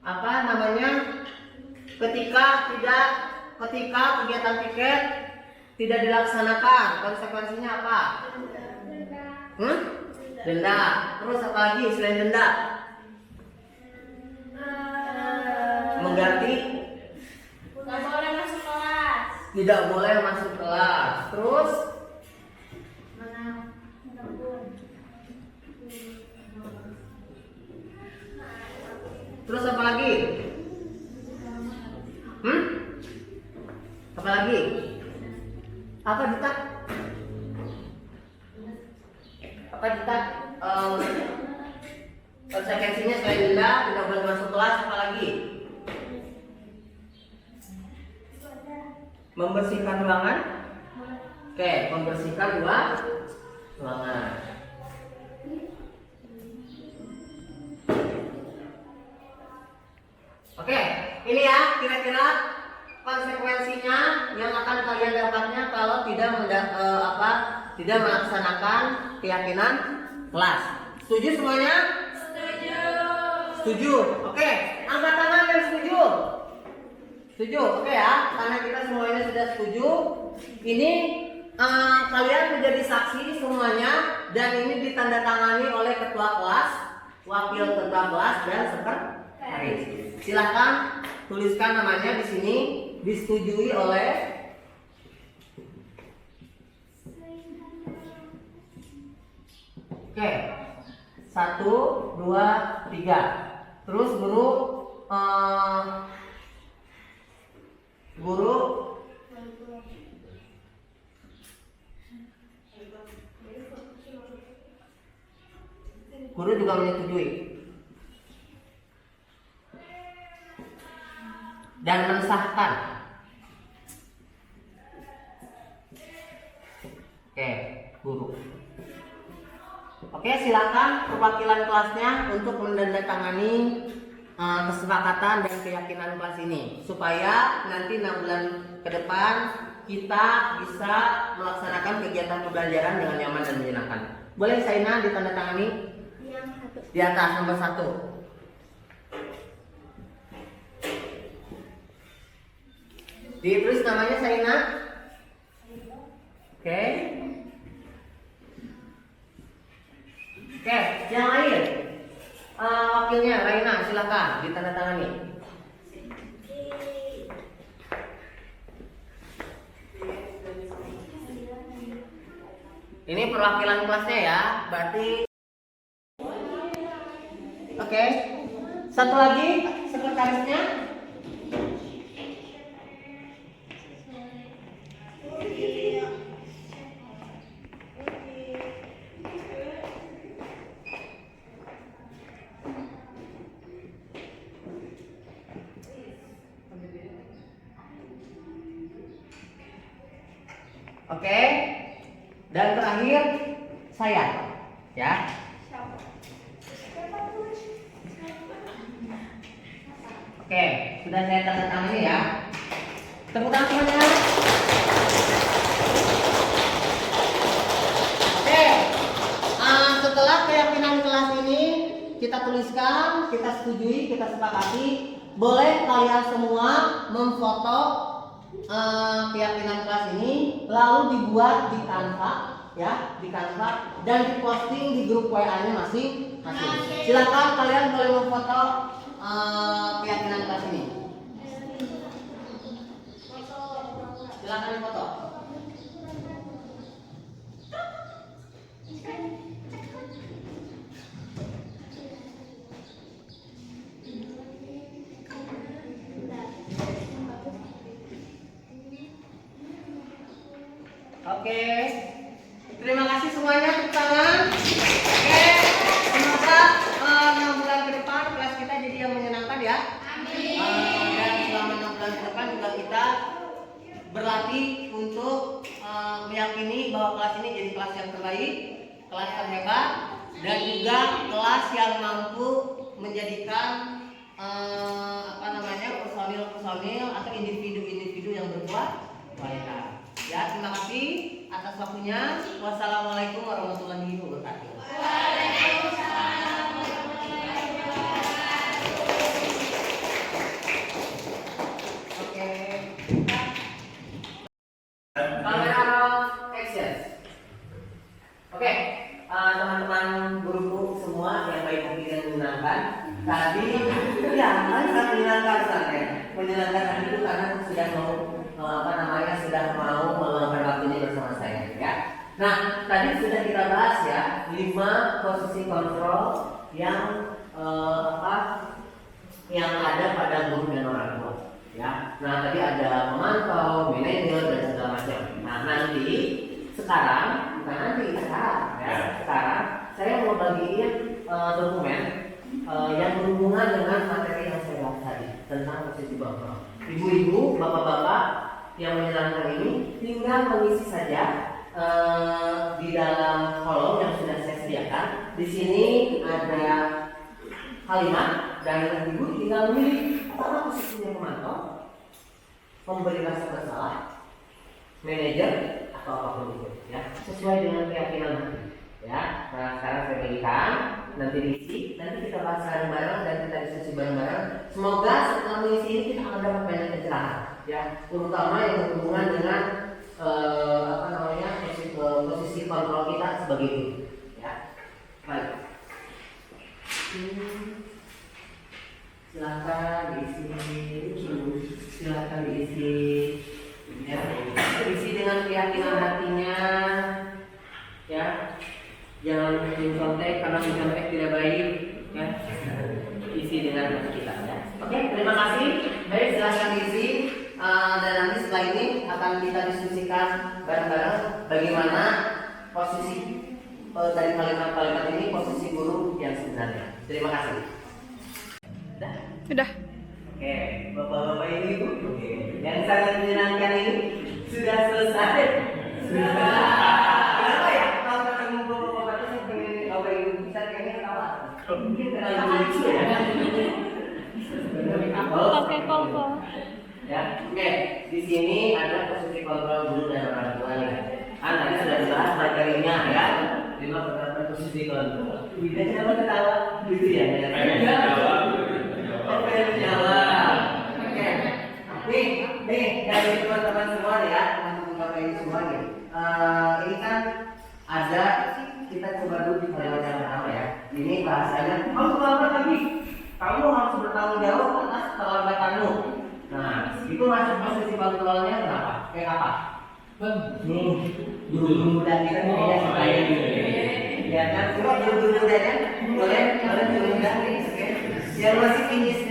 apa namanya, ketika kegiatan piket tidak dilaksanakan, konsekuensinya apa? Denda. Terus apa lagi selain denda? Mengganti Nggak boleh masuk kelas. tidak boleh masuk kelas. Terus terus apa lagi? Apa lagi? Apa Dita? Apa Dita? Konsekuensinya selain denda tidak boleh masuk kelas, apa lagi? Membersihkan ruangan? Oke, membersihkan ruangan. Oke, ini ya kira-kira konsekuensinya yang akan kalian dapatnya kalau tidak melaksanakan keyakinan kelas. Setuju semuanya? Setuju. Oke, angkat tangan yang setuju. Setuju, oke ya, karena kita semuanya sudah setuju. Ini kalian menjadi saksi semuanya, dan ini ditandatangani oleh ketua kelas, wakil ketua kelas, dan sekretaris. Silahkan tuliskan namanya di sini, disetujui oleh oke. 1, 2, 3. Terus guru juga menyetujui dan mensahkan. Oke, guru. Oke, silakan perwakilan kelasnya untuk menandatangani kesepakatan dan keyakinan kelas ini supaya nanti 6 bulan ke depan kita bisa melaksanakan kegiatan pembelajaran dengan nyaman dan menyenangkan. Boleh Saina ditandatangani? Yang satu. Di atas nomor 1. Ditulis namanya Saina. Oke. Oke, yang lain. Wakilnya Raina, silakan ditandatangani. Ini perwakilan kelasnya ya, berarti. Oke. Satu lagi sekretarisnya. Oke. Dan terakhir saya, ya. Oke, sudah saya tanda tangan ini ya. Tepuk tangan semuanya. Oke. Setelah keyakinan kelas ini kita tuliskan, kita setujui, kita sepakati, boleh kalian semua memfoto keyakinan kelas ini lalu dibuat di Canva ya, di Canva dan diposting di grup WA-nya masing-masing. Silakan kalian boleh memfoto keyakinan kelas ini. Silakan difoto. Oke, terima kasih semuanya, tepuk tangan. Oke, semoga 6 bulan ke depan kelas kita jadi yang menyenangkan ya. Amin. Dan selama 6 bulan ke depan juga kita berlatih untuk meyakini bahwa kelas ini jadi kelas yang terbaik, kelas terhebat, dan juga kelas yang mampu menjadikan personil atau individu-individu yang berkualitas. Ya, terima kasih atas waktunya. Wassalamualaikum warahmatullahi wabarakatuh. Waalaikumsalam warahmatullahi wabarakatuh. Oke. Kamera action. Oke, teman-teman guruku semua yang baik hati dan menyenangkan. Tadi ya, sangat menyenangkan hati itu karena sudah sudah mau meluangkan waktunya bersama saya ya. Nah, tadi sudah kita bahas ya 5 posisi kontrol yang yang ada pada guru dan orang tua ya. Nah, tadi ada pemantau, manajer dan segala macam. Nah, sekarang saya mau bagiin dokumen yang berhubungan dengan materi yang saya bahas tadi tentang posisi kontrol. Ibu-ibu, bapak-bapak yang menyenangkan ini tinggal mengisi saja di dalam kolom yang sudah saya sediakan. Di sini ada kalimat dan ibu tinggal memilih apakah posisinya pemantau, memberi rasa bersalah, manajer atau apapun itu ya, sesuai dengan keyakinan hati ya. Nah, sekarang saya berikan, nanti diisi, nanti kita bahas bareng-bareng dan kita diskusi bareng-bareng. Semoga setelah mengisi ini kita akan dapat banyak pencerahan ya, terutama yang berhubungan dengan posisi kontrol kita sebagai guru ya. Baik, silakan diisi ya, diisi dengan keyakinan hatinya ya. Jangan mencontek karena mencontek tidak baik ya. Isi dengan hati kita ya. Oke, terima kasih. Baik, silahkan diisi. Dan nanti setelah ini akan kita diskusikan bareng-bareng bagaimana posisi dari kalimat-kalimat ini, posisi guru yang sebenarnya. Terima kasih. Sudah. Oke, bapak-bapak ini ibu yang sangat menyenangkan ini sudah selesai. Kenapa ya? Kalau ketemu bapak-bapak itu saya pengen bapak ibu bisa kayaknya ketawa. Mungkin terlalu lucu ya. pakai kompor. Ya, oke. Di sini ada posisi kontrol guru dan orang tua ya. Kan tadi sudah dibahas materinya ya. 5 penerapan posisi kontrol. Tidak siapa ketawa gitu ya. Pengen jawab. Oke, jawab. Oke. Nih dari teman-teman semua ya, teman-teman ini semua nih. Ini kan ada kita coba dulu di kalimat yang pertama ya. Ini bahasanya kamu terlambat lagi. Kamu harus bertanggung jawab atas keterlambatanmu. Nah, itu masuk posisi kontrolnya kenapa? Kayak apa? Guru muda kita kayaknya suka ini. Ya kan, coba guru muda kan, boleh guru muda nih. Yang masih kinis.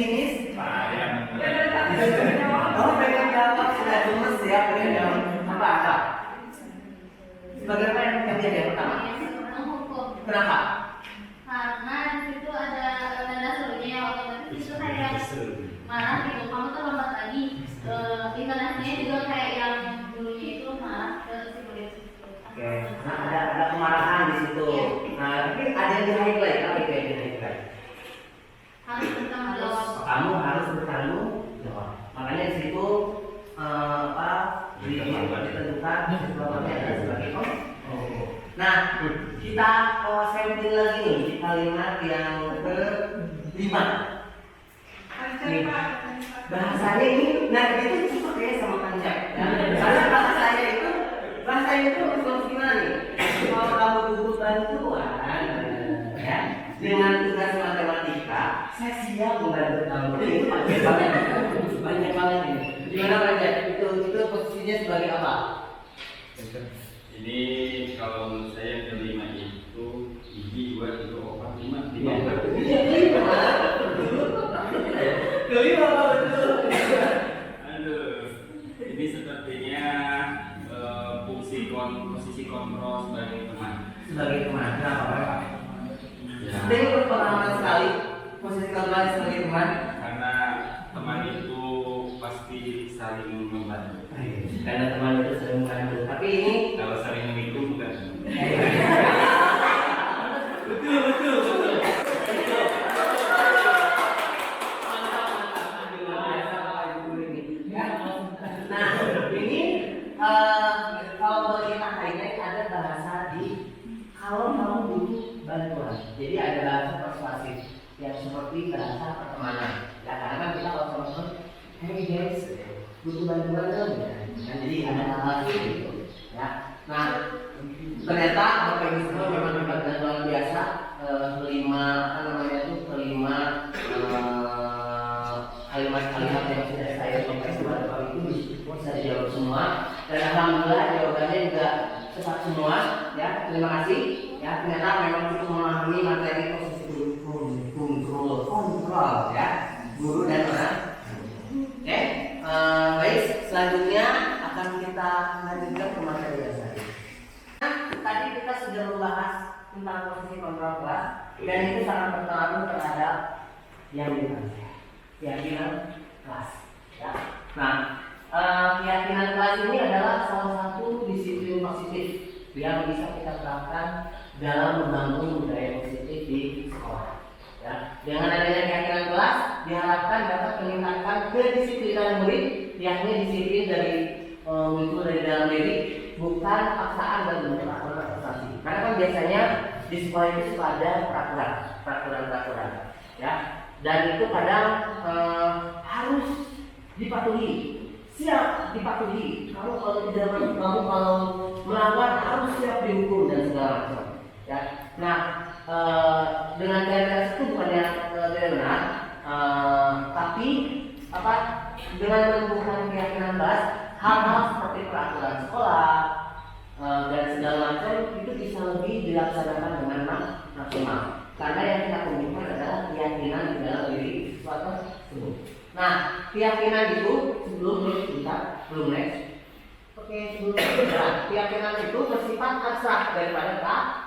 Oh, pengen jawab sudah gemes ya, pengen jawab apa? Bagaimana yang jadi yang pertama? Kenapa? Karena di situ ada tanda serunya, otomatis itu kayak marah gitu. Kamu tuh lambat lagi. Intonasinya juga kayak yang dulunya itu marah ke si murid. Oke, nah ada kemarahan di situ. Nah, tapi ada yang di highlight, apa itu yang di highlight? Harus bertanggung jawab. Kamu harus bertanggung jawab. Makanya di situ ditentukan sesuatunya adalah sebagai Nah, kita sampling lagi nih di kalimat yang ke-5. Bahasanya ini, nah itu cocok ya sama konsep. Karena bahasanya itu gimana nih? Kalau kamu butuh bantuan, ya, dengan tugas matematika, saya siap membantu kamu. Ini banyak banget ini. Gimana Raja? Itu posisinya sebagai apa? Ini kalau menurut saya kelima itu gigi 2 itu 4 5 Kelima apa betul? Aduh, ini sepertinya posisi kontrol sebagai teman. Sebagai teman, kenapa? Ya, Ini berpengalaman sekali posisi kontrol sebagai teman. karena teman itu pasti saling membantu. Karena teman itu sering membantu. Tapi ini Kalau saling memikul bukan. betul. Nah, ini kalau boleh kita highlight ada bahasa kalau kamu butuh bantuan. Jadi ada bahasa persuasif yang seperti bahasa pertemanan. Ya karena kan kita kalau teman-teman, hey guys, butuh bantuan dong. Nah, jadi ada hal-hal gitu. Ya. Nah, ternyata apa yang semua memang bantuan luar biasa. Kalimat-kalimat yang sudah saya sampaikan pada kali itu bisa dijawab semua. Dan alhamdulillah jawabannya juga cepat semua. Ya, terima kasih. Ya, ternyata memang cukup memahami materi posisi kontrol ya, guru dan orang. Oke, baik. Selanjutnya akan kita lanjutkan ke materi yang tadi. Tadi kita sudah membahas tentang posisi kontrol kelas dan itu sangat berpengaruh terhadap yang dibaca. Keyakinan kelas. Ya. Nah, keyakinan kelas ini adalah salah satu disiplin positif yang bisa kita terapkan dalam membangun budaya positif di sekolah. Ya. Dengan adanya keyakinan kelas diharapkan dapat meningkatkan kedisiplinan murid, yakni disiplin muncul dari dalam diri, bukan paksaan dan bentuk prestasi. Karena kan biasanya di sekolah itu suka ada peraturan, ya. Dan itu kadang harus dipatuhi, siap dipatuhi. Kamu kalau melawan harus siap dihukum dan segala macam. Ya. Nah, dengan cara itu bukannya tidak benar, tapi dengan menumbuhkan keyakinan kelas, hal-hal seperti peraturan sekolah dan segala macam itu bisa lebih dilaksanakan dengan maksimal. Karena yang kita kumpulkan adalah keyakinan di dalam diri suatu tersebut. Nah, keyakinan itu sebelum next. Oke, sebelum keyakinan itu bersifat abstrak daripada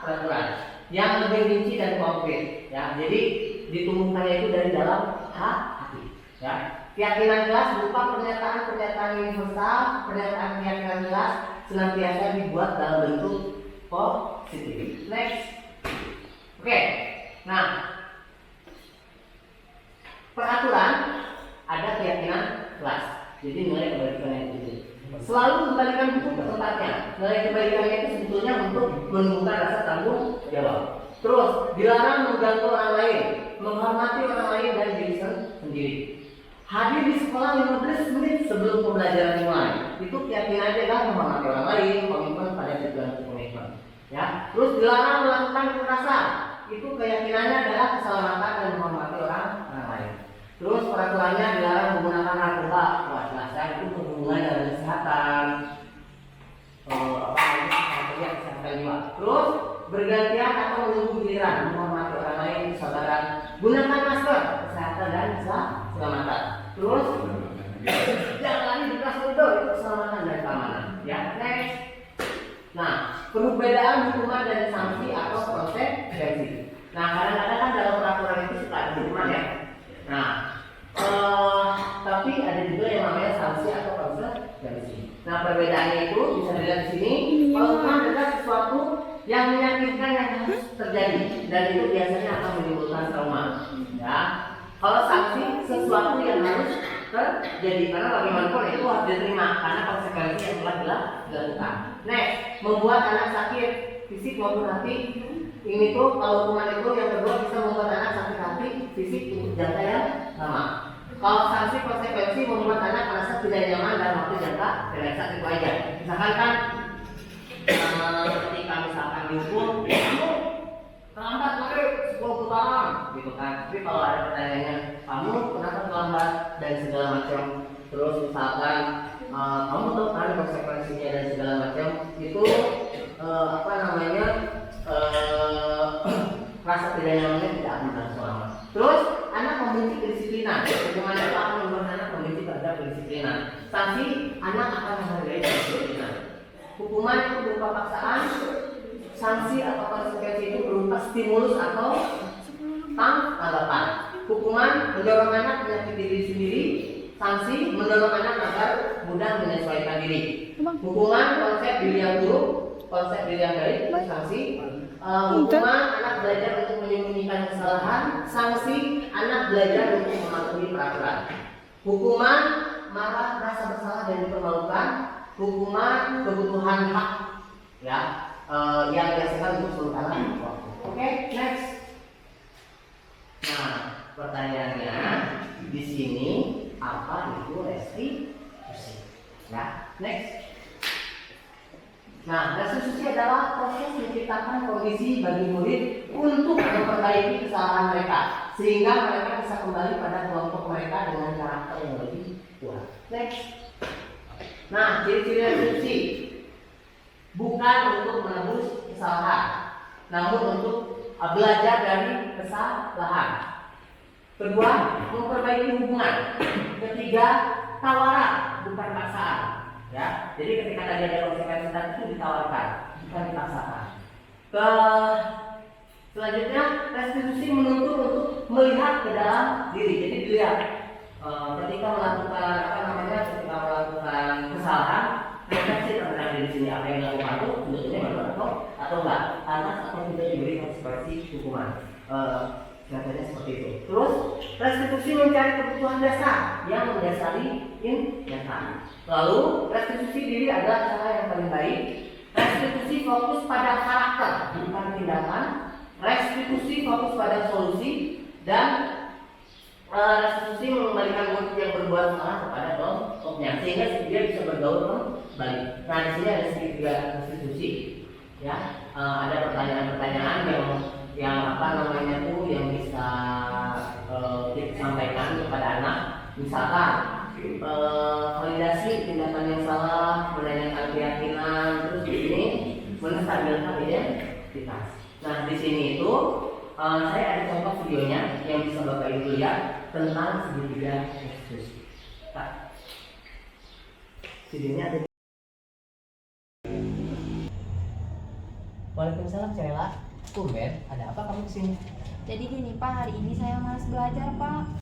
peraturan yang lebih rinci dan konkret. Ya, jadi ditumbuhkannya itu dari dalam hati. Ya, keyakinan jelas berupa pernyataan universal, pernyataan keyakinan jelas senantiasa dibuat dalam bentuk positif. Next. Oke. Nah, peraturan ada nilai kebaikannya itu sebetulnya untuk menumbuhkan rasa tanggung jawab. Terus dilarang mengganggu orang lain, menghormati orang lain dan diri sendiri. Hadir di sekolah 15 menit sebelum pembelajaran dimulai. Itu keyakinannya adalah menghormati orang lain, komitmen pada tujuan komitmen. Ya, terus dilarang melakukan kekerasan. Itu keyakinannya adalah keselamatan dan menghormati orang lain. Terus peraturannya dilarang menggunakan narkoba. Wah, jelas itu berhubungan dengan kesehatan. Kesehatan jiwa. Terus bergantian atau menunggu giliran, menghormati orang lain, kesabaran. Gunakan masker, kesehatan dan keselamatan. Terus jangan lari di kelas itu keselamatan dan keamanan. Ya, next. Nah, perbedaan hukuman dan sanksi atau konsekuensi. Nah, kadang-kadang kan dalam peraturan itu suka ada hukuman ya. Nah, tapi ada juga yang namanya sanksi atau konsekuensi. Nah, perbedaannya itu bisa dilihat di sini. Kalau hukuman adalah sesuatu yang menyakitkan yang harus terjadi dan itu biasanya akan menimbulkan trauma. Ya. Kalau sanksi sesuatu yang harus terjadi karena bagaimanapun itu harus diterima karena konsekuensi yang telah dilakukan. Next, membuat anak sakit fisik maupun hati. Ini tuh kalau hukuman itu yang kedua bisa membuat anak sakit hati fisik untuk jangka yang lama. Kalau sanksi konsekuensi membuat anak merasa tidak nyaman dalam waktu jangka pendek, itu aja. Misalkan kan ketika misalkan dihukum, kamu terlambat lari 10 putaran, gitu kan. Tapi kalau ada pertanyaannya, kamu kenapa terlambat dan segala macam, terus misalkan kamu tahu kan konsekuensinya dan segala macam, itu rasa tidak nyamannya tidak akan berlangsung lama. Terus anak membenci kedisiplinan. Bagaimana itu akan membuat anak membenci terhadap kedisiplinan? Sanksi, anak akan menghargai kedisiplinan. Hukuman itu berupa paksaan, sanksi atau konsekuensi itu berupa stimulus atau tanggapan. Hukuman mendorong anak menyakiti diri sendiri, sanksi mendorong anak agar mudah menyesuaikan diri. Hukuman konsep diri yang buruk, konsep diri yang baik, sanksi. Hukuman anak belajar untuk menyembunyikan kesalahan, sanksi anak belajar untuk mematuhi peraturan. Hukuman marah, rasa bersalah dan dipermalukan. Hukuman kebutuhan hak, ya, yang biasakan untuk sementara waktu. Oke, next. Nah, pertanyaannya di sini apa itu restitusi? Ya, next. Nah, restitusi adalah proses menciptakan kondisi bagi murid untuk memperbaiki kesalahan mereka sehingga mereka bisa kembali pada kelompok mereka dengan karakter yang lebih kuat. Next. Nah, ciri-ciri restitusi bukan untuk menebus kesalahan, namun untuk belajar dari kesalahan. Kedua, memperbaiki hubungan. Ketiga, tawaran bukan paksaan. Ya, jadi ketika tadi ada konsekuensi itu ditawarkan, bukan dipaksakan. Selanjutnya, restitusi menuntut untuk melihat ke dalam diri. Jadi dilihat ketika melakukan kesalahan, refleksi terhadap diri sini apa yang dilakukan itu sebetulnya benar atau enggak, pantas atau tidak diberi konsekuensi hukuman. Contohnya seperti itu. Terus restitusi mencari kebutuhan dasar yang mendasari inyataan. Lalu restitusi diri adalah cara yang paling baik. Restitusi fokus pada karakter bukan tindakan. Restitusi fokus pada solusi dan restitusi mengembalikan murid yang berbuat salah kepada kelompoknya sehingga dia bisa bergaul kembali. Nah, di sini ada segitiga restitusi. Ya, ada pertanyaan-pertanyaan yang yang bisa disampaikan kepada anak. Misalkan validasi tindakan yang salah, menanyakan keyakinan, terus di sini menstabilkan identitas. Nah, di sini itu saya ada contoh videonya yang bisa Bapak Ibu lihat tentang segitiga restitusi. Nah, videonya ada. Waalaikumsalam, Cela. Tumben, ada apa kamu kesini? Jadi gini Pak, hari ini saya malas belajar Pak.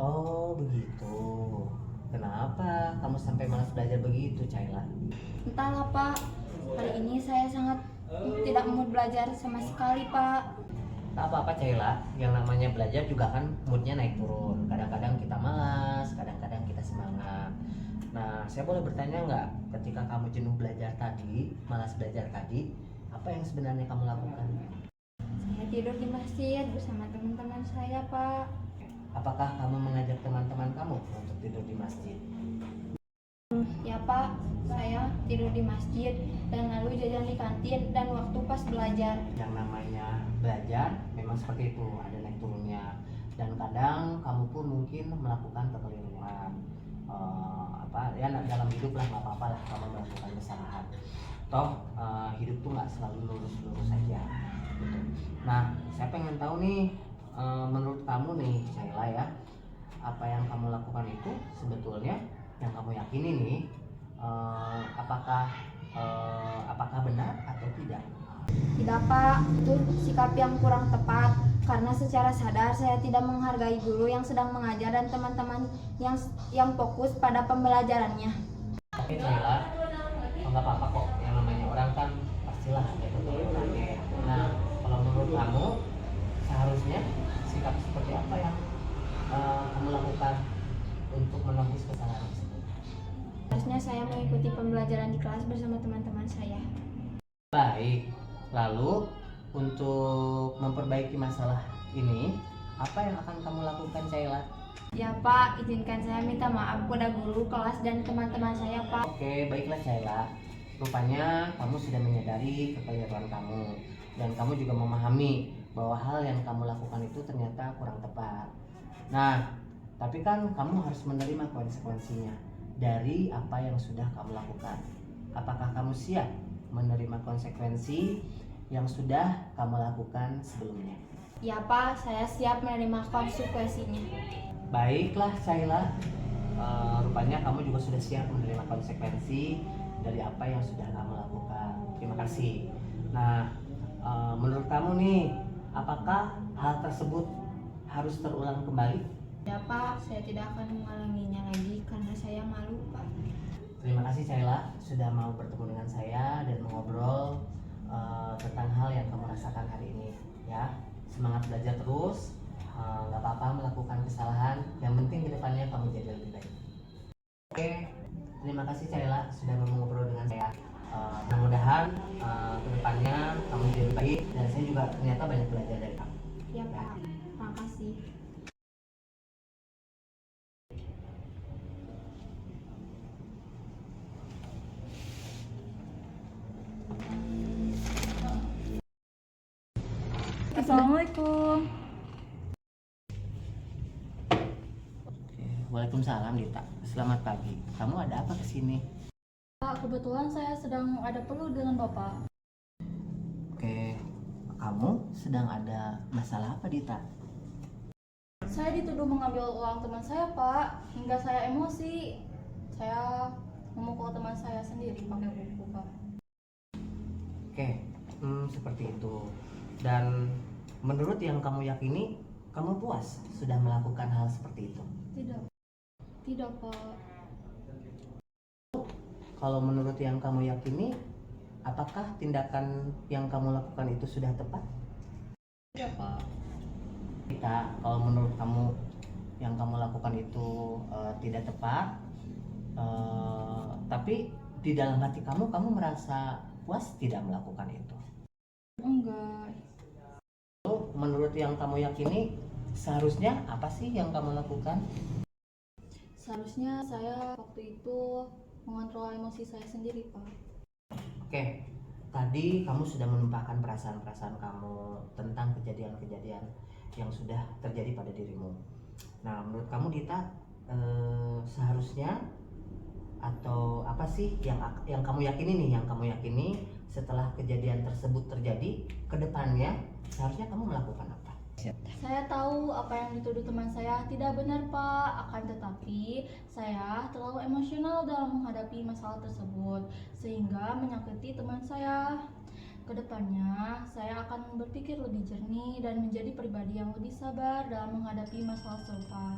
Oh begitu. Kenapa kamu sampai malas belajar begitu, Cela? Entahlah Pak, hari ini saya sangat tidak mau belajar sama sekali Pak. Tak apa-apa, Cela. Yang namanya belajar juga kan moodnya naik turun. Kadang-kadang kita malas, kadang-kadang kita semangat. Nah, saya boleh bertanya nggak, ketika kamu jenuh belajar tadi, malas belajar tadi, apa yang sebenarnya kamu lakukan? Saya tidur di masjid bersama teman-teman saya, Pak. Apakah kamu mengajak teman-teman kamu untuk tidur di masjid? Ya, Pak. Saya tidur di masjid dan lalu jajan di kantin dan waktu pas belajar. Yang namanya belajar memang seperti itu, ada naik turunnya. Dan kadang kamu pun mungkin melakukan kekeliruan. Dalam hidup lah, nggak apa-apa lah kamu melakukan kesalahan. Toh hidup tuh nggak selalu lurus-lurus saja. Gitu. Nah, saya pengen tahu nih, menurut kamu nih, Syahila ya, apa yang kamu lakukan itu sebetulnya yang kamu yakini nih, apakah benar atau tidak? Tidak, Pak. Itu sikap yang kurang tepat karena secara sadar saya tidak menghargai guru yang sedang mengajar dan teman-teman yang fokus pada pembelajarannya. Oke, Syahila, nggak apa-apa kok. Yang namanya orang kan pastilah ada kekurangannya. Nah, kalau menurut kamu seharusnya sikap seperti apa yang kamu lakukan untuk menembus kesalahan tersebut? Harusnya saya mengikuti pembelajaran di kelas bersama teman-teman saya. Baik, lalu untuk memperbaiki masalah ini, apa yang akan kamu lakukan, Syahila? Ya, Pak, izinkan saya minta maaf kepada guru kelas dan teman-teman saya, Pak. Oke, baiklah Syahila. Rupanya kamu sudah menyadari kekeliruan kamu dan kamu juga memahami bahwa hal yang kamu lakukan itu ternyata kurang tepat. Nah, tapi kan kamu harus menerima konsekuensinya dari apa yang sudah kamu lakukan. Apakah kamu siap menerima konsekuensi yang sudah kamu lakukan sebelumnya? Ya, Pak, saya siap menerima konsekuensinya. Baiklah Syahila, rupanya kamu juga sudah siap menerima konsekuensi dari apa yang sudah kamu lakukan. Terima kasih. Nah, menurut kamu nih, apakah hal tersebut harus terulang kembali? Ya, Pak, saya tidak akan mengulanginya lagi karena saya malu, Pak. Terima kasih Syahila sudah mau bertemu dengan saya dan mengobrol tentang hal yang kamu rasakan hari ini. Ya, semangat belajar terus. Nggak apa-apa melakukan kesalahan. Yang penting kedepannya kamu jadi lebih baik. Oke, terima kasih Syahila sudah mau mengobrol dengan saya. Mudah-mudahan kedepannya kamu jadi lebih baik dan saya juga ternyata banyak belajar dari kamu. Ya, Pak, terima kasih. Assalamualaikum. Waalaikumsalam Dita. Selamat pagi. Kamu ada apa kesini? Pak, kebetulan saya sedang ada perlu dengan Bapak. Oke, kamu sedang ada masalah apa Dita? Saya dituduh mengambil uang teman saya, Pak. Hingga saya emosi. Saya memukul teman saya sendiri pakai buku, Pak. Oke, seperti itu. Dan menurut yang kamu yakini, kamu puas sudah melakukan hal seperti itu? Tidak. Tidak, Pak. Kalau menurut yang kamu yakini, apakah tindakan yang kamu lakukan itu sudah tepat? Tidak, Pak. Kita, kalau menurut kamu yang kamu lakukan itu tidak tepat, tapi di dalam hati kamu merasa puas tidak melakukan itu? Enggak. Lalu, menurut yang kamu yakini, seharusnya apa sih yang kamu lakukan? Seharusnya saya waktu itu mengontrol emosi saya sendiri, Pak. Oke, tadi kamu sudah menumpahkan perasaan-perasaan kamu tentang kejadian-kejadian yang sudah terjadi pada dirimu. Nah, menurut kamu Dita, seharusnya atau apa sih yang kamu yakini nih, yang kamu yakini setelah kejadian tersebut terjadi, ke depannya seharusnya kamu melakukan apa? Saya tahu apa yang dituduh teman saya tidak benar, Pak. Akan tetapi saya terlalu emosional dalam menghadapi masalah tersebut sehingga menyakiti teman saya. Kedepannya saya akan berpikir lebih jernih dan menjadi pribadi yang lebih sabar dalam menghadapi masalah serupa.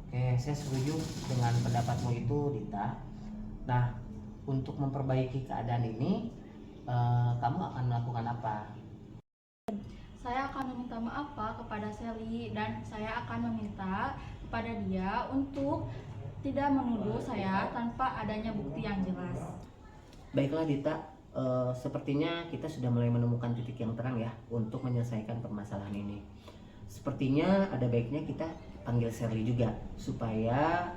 Oke, saya setuju dengan pendapatmu itu Dita. Nah, untuk memperbaiki keadaan ini, kamu akan melakukan apa? Saya akan meminta maaf, Pak, kepada Sally dan saya akan meminta kepada dia untuk tidak menuduh saya tanpa adanya bukti yang jelas. Baiklah Dita, sepertinya kita sudah mulai menemukan titik yang terang ya untuk menyelesaikan permasalahan ini. Sepertinya ada baiknya kita panggil Sherly juga supaya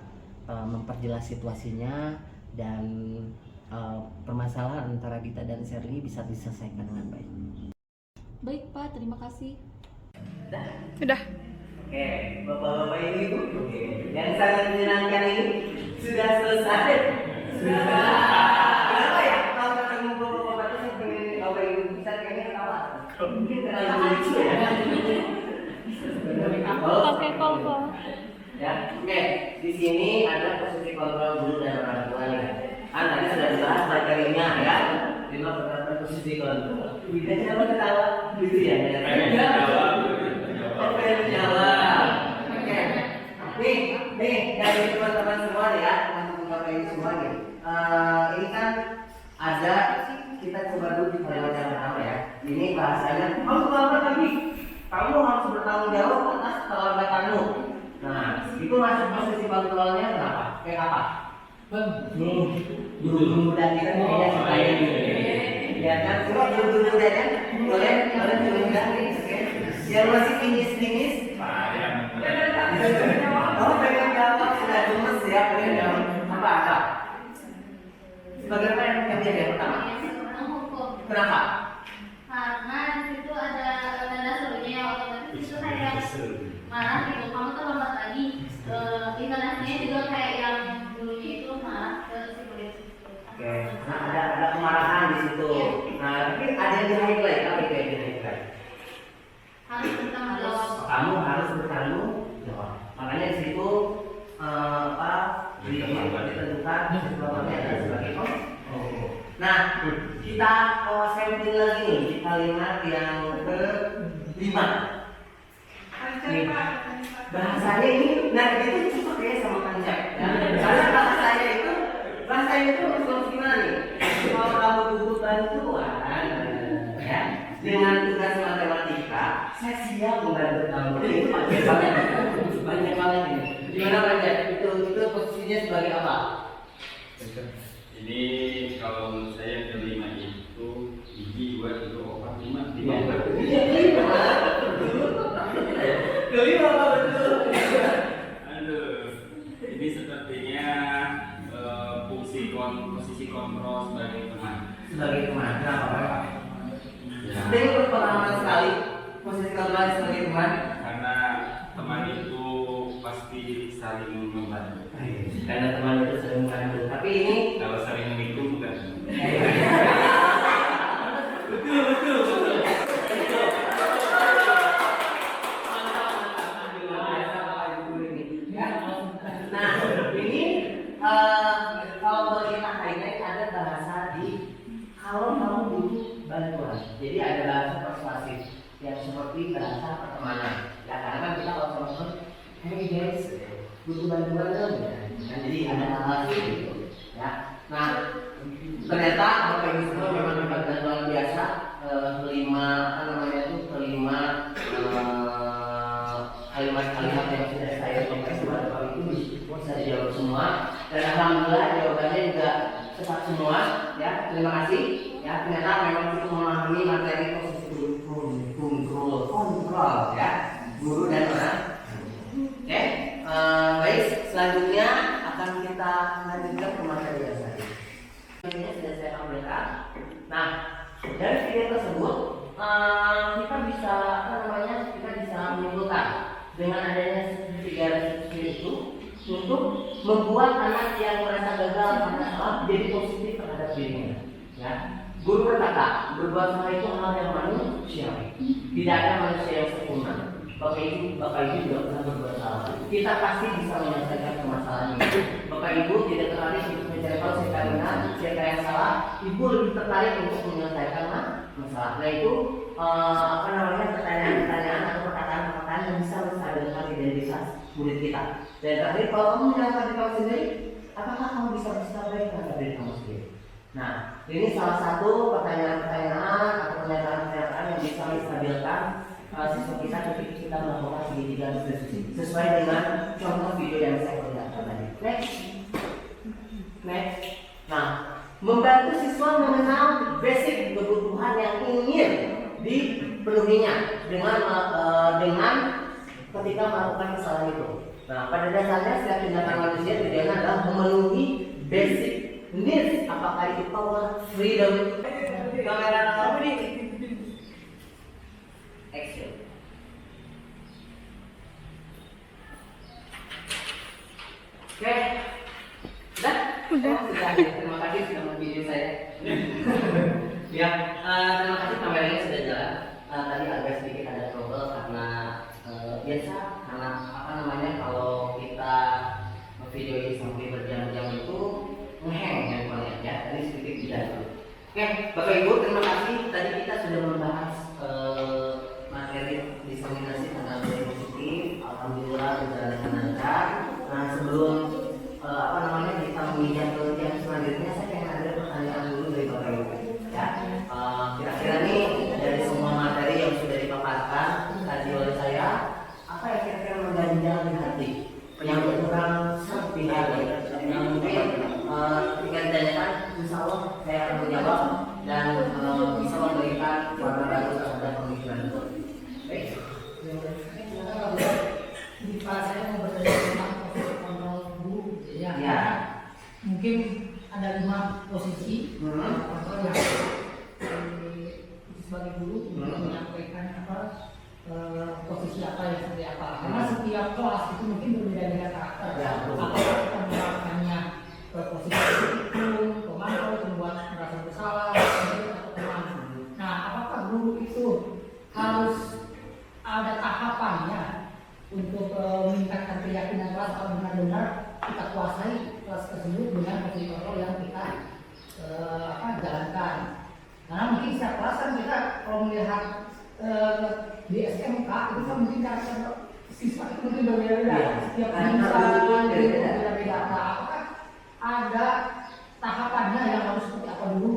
memperjelas situasinya dan permasalahan antara Dita dan Sherly bisa diselesaikan dengan baik. Baik Pak, terima kasih. Udah. Oke, bapak-bapak ibu, yang sangat menyenangkan ini sudah selesai. Kenapa ya? Kalau ketemu bapak-bapak itu saya pengen bapak ibu bisa kayaknya ketawa. Mungkin terlalu lucu ya. Pakai kontrol. Ya, oke. Di sini ada posisi kontrol guru dan orang tuanya. Tadi sudah dibahas materinya ya. 5 penerapan posisi kontrol. Tidak siapa ketawa, gitu ya? Oke, jawab. Oke. Nih dari teman-teman semua ya, teman-teman bapak ini semua nih. Ini kan ada kita coba dulu di kalimat yang pertama ya. Ini bahasanya kamu terlambat lagi. Kamu harus bertanggung jawab atas keterlambatanmu. Nah, itu masuk posisi kontrolnya kenapa? Kayak apa? Nih, guru-guru muda kita kayaknya suka ini. Ya kan, coba guru-guru muda kan, boleh guru muda nih, oke? Yang masih kinis-kinis. Oh, pengen jawab sudah gemes ya, pengen jawab apa? Bagaimana yang dia pertama? Kenapa? Karena di situ ada tanda serunya, otomatis itu kayak marah gitu. Kamu terlambat lagi. Intonasinya juga kayak yang dulunya itu marah ke si polisi. Oke, nah ada kemarahan di situ. Nah, tapi ada yang di highlight, apa itu yang di highlight? Harus bertanggung jawab. Kamu harus bertanggung jawab. Makanya di situ ditentukan sesuatunya dan sebagainya. Nah, kita sampling lagi nih di kalimat yang ke-5. Nih, bahasanya ini, nah itu cocok ya sama konsep. Ya. Karena bahasanya itu harus gimana nih? Kalau kamu butuh bantuan, ya, dengan tugas matematika, saya siap membantu kamu. Itu banyak banget ini. Gimana Raja? Itu posisinya sebagai apa? Ini kalau menurut saya kelima itu gigi 2 itu 4 5 Kelima apa betul? Aduh, ini sepertinya posisi kontrol sebagai teman. Sebagai teman, kenapa Pak? Ya, Ini berpengalaman sekali posisi kontrol sebagai teman. karena teman itu pasti saling membantu. Karena teman itu sering membantu. Tapi ini Kalau saling menikung bukan. Nah, ini kalau boleh kita highlight ada bahasa di kalau kamu butuh bantuan. Jadi ada bahasa persuasif yang seperti bahasa pertemanan. Ya karena kan kita kalau sama teman, hey guys, butuh bantuan dong. Nah, jadi ada hal-hal gitu. Ya. Nah, ternyata bapak ibu semua memang bantuan luar biasa. Kelima kalimat-kalimat yang sudah saya sampaikan kepada bapak itu bisa dijawab semua. Dan alhamdulillah jawabannya juga cepat semua. Ya, terima kasih. Ya, ternyata memang kita memahami materi posisi kontrol ya, guru dan orang. Oke, baik. Selanjutnya akan kita lanjutkan ke materi yang lain. Ini sudah saya tampilkan. Nah, dari video tersebut kita bisa kita bisa menyimpulkan dengan adanya tiga restitusi itu untuk membuat anak yang merasa gagal karena salah jadi positif terhadap dirinya. Ya, guru berkata berbuat salah itu hal yang manusiawi. Tidak ada manusia yang sempurna. Bapak Ibu juga pernah berbuat salah. Kita pasti bisa menyelesaikan permasalahan itu. Bapak Ibu tidak tertarik untuk mencari tahu siapa yang benar, siapa yang salah. Ibu lebih tertarik untuk menyelesaikan masalah. Nah itu pertanyaan-pertanyaan atau perkataan-perkataan yang bisa menstabilkan identitas murid kita. Dan terakhir, kalau kamu menjelaskan diri kamu sendiri, apakah kamu bisa bersabar terhadap diri kamu sendiri? Nah, ini salah satu pertanyaan-pertanyaan atau pernyataan-pernyataan yang bisa menstabilkan siswa kita ketika kita melakukan segitiga diskusi sesuai dengan contoh video yang saya perlihatkan tadi. Next. Nah, membantu siswa mengenal basic kebutuhan yang ingin dipenuhinya dengan ketika melakukan kesalahan itu. Nah, pada dasarnya setiap tindakan manusia tujuannya adalah memenuhi basic needs. Apakah itu power, freedom, kamera apa nih? Action. Oke, udah? Udah. Sudah. Terima kasih sudah video saya. Ya, terima kasih kameranya sudah jalan. Tadi agak sedikit ada trouble karena biasa karena apa namanya kalau kita video ini sampai berjam-jam itu ngeheng handphonenya ya. Tadi sedikit tidak. Oke, Bapak Ibu terima kasih. Tadi kita sudah membahas materi diseminasi tentang budaya positif. Alhamdulillah berjalan dengan lancar. Nah sebelum apa namanya kita menginjak ke yang selanjutnya, saya pengen ada pertanyaan dulu dari Bapak Ibu. Ya, kira-kira nih dari semua materi yang sudah dipaparkan tadi oleh saya, apa yang kira-kira mengganjal di hati, yang kurang seperti hati, yang mungkin ketika ditanyakan, insya Allah saya akan menjawab dan bisa memberikan warna baru terhadap pemikiran itu. Baik. Jadi Pak, saya mau bertanya tentang posisi kontrol guru ya. Ya. Mungkin ada 5 posisi kontrol yang sebagai guru untuk menyampaikan posisi apa yang seperti apa. Karena setiap kelas itu mungkin berbeda-beda karakter. Ya, Apakah kita melakukannya ke posisi itu, pemantau, membuat merasa bersalah, atau teman. Nah, apakah guru itu harus ada tahapannya untuk meningkatkan keyakinan kelas atau benar-benar kita kuasai kelas tersebut dengan posisi kontrol yang kita jalankan. Karena mungkin setiap kelas kan kita kalau melihat di SMK itu kan mungkin karakter siswa itu mungkin berbeda-beda. Setiap jurusan berbeda-beda. Nah, apakah ada tahapannya yang harus seperti apa dulu?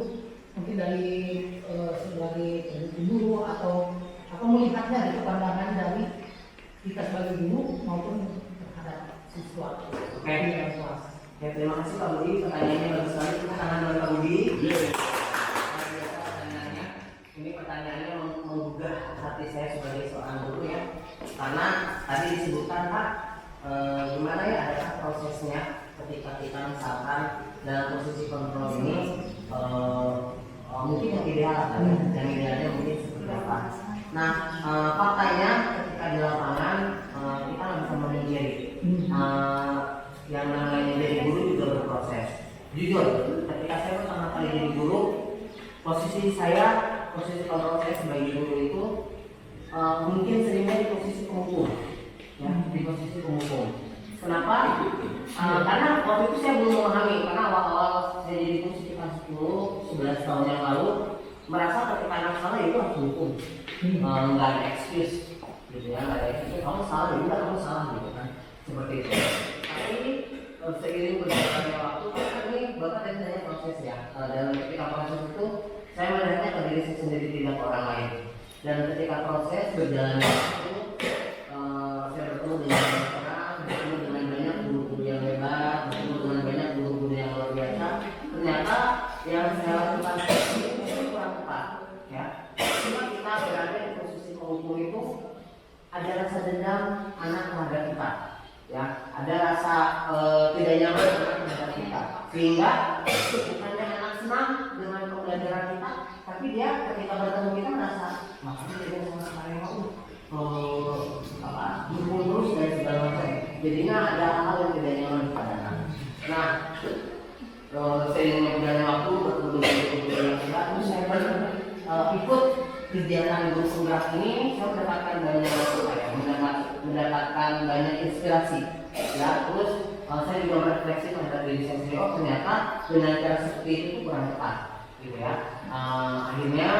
Mungkin dari sebagai guru atau melihatnya dari pandangan dari kita sebagai guru maupun terhadap siswa. Oke. Ya, terima kasih Pak Budi, pertanyaannya bagus sekali. Kita tangan oleh Pak Budi. Pertanyaannya, ini pertanyaannya menggugah hati saya sebagai seorang guru ya. Karena tadi disebutkan Pak, gimana ya adakah prosesnya ketika kita misalkan dalam posisi kontrol ini mungkin yang ideal, yang idealnya mungkin seperti apa. Nah, faktanya ketika di lapangan kita nggak bisa memungkiri yang namanya jadi guru juga berproses. Jujur, ketika saya pertama kali jadi guru, posisi kontrol saya sebagai guru itu mungkin seringnya di posisi penghukum, ya, di posisi penghukum. Kenapa? Karena waktu itu saya belum memahami, karena awal-awal saya jadi posisi kelas 10, 11 tahun yang lalu merasa ketika anak salah itu harus hukum. Nggak ada excuse gitu ya, nggak ada excuse, kamu salah, ya udah kamu salah gitu kan, seperti itu. Tapi seiring berjalannya waktu kan ini bapak tadi tanya proses ya, dalam ketika proses itu saya melihatnya ke diri saya sendiri, tidak ke orang lain. Dan ketika proses berjalan waktu saya bertemu dengan orang, bertemu dengan banyak guru-guru yang hebat, bertemu dengan banyak guru-guru yang luar biasa. Ternyata yang saya lakukan itu kurang tepat ya. Cuma kita berada di posisi penghukum itu ada rasa dendam anak terhadap kita, ya, ada rasa tidak nyaman terhadap kita, sehingga bukannya anak senang dengan pembelajaran kita, tapi dia ketika bertemu kita merasa makanya dia sama sekali mau dukung terus dan segala macam. Jadinya ada hal yang tidak nyaman pada anak. Nah, seiringnya berjalannya waktu bertemu dengan guru yang hebat, saya ikut kegiatan guru penggerak ini, saya mendapatkan banyak inspirasi ya. Terus saya juga berefleksi terhadap diri saya sendiri, oh ternyata dengan cara seperti itu kurang tepat gitu ya. Akhirnya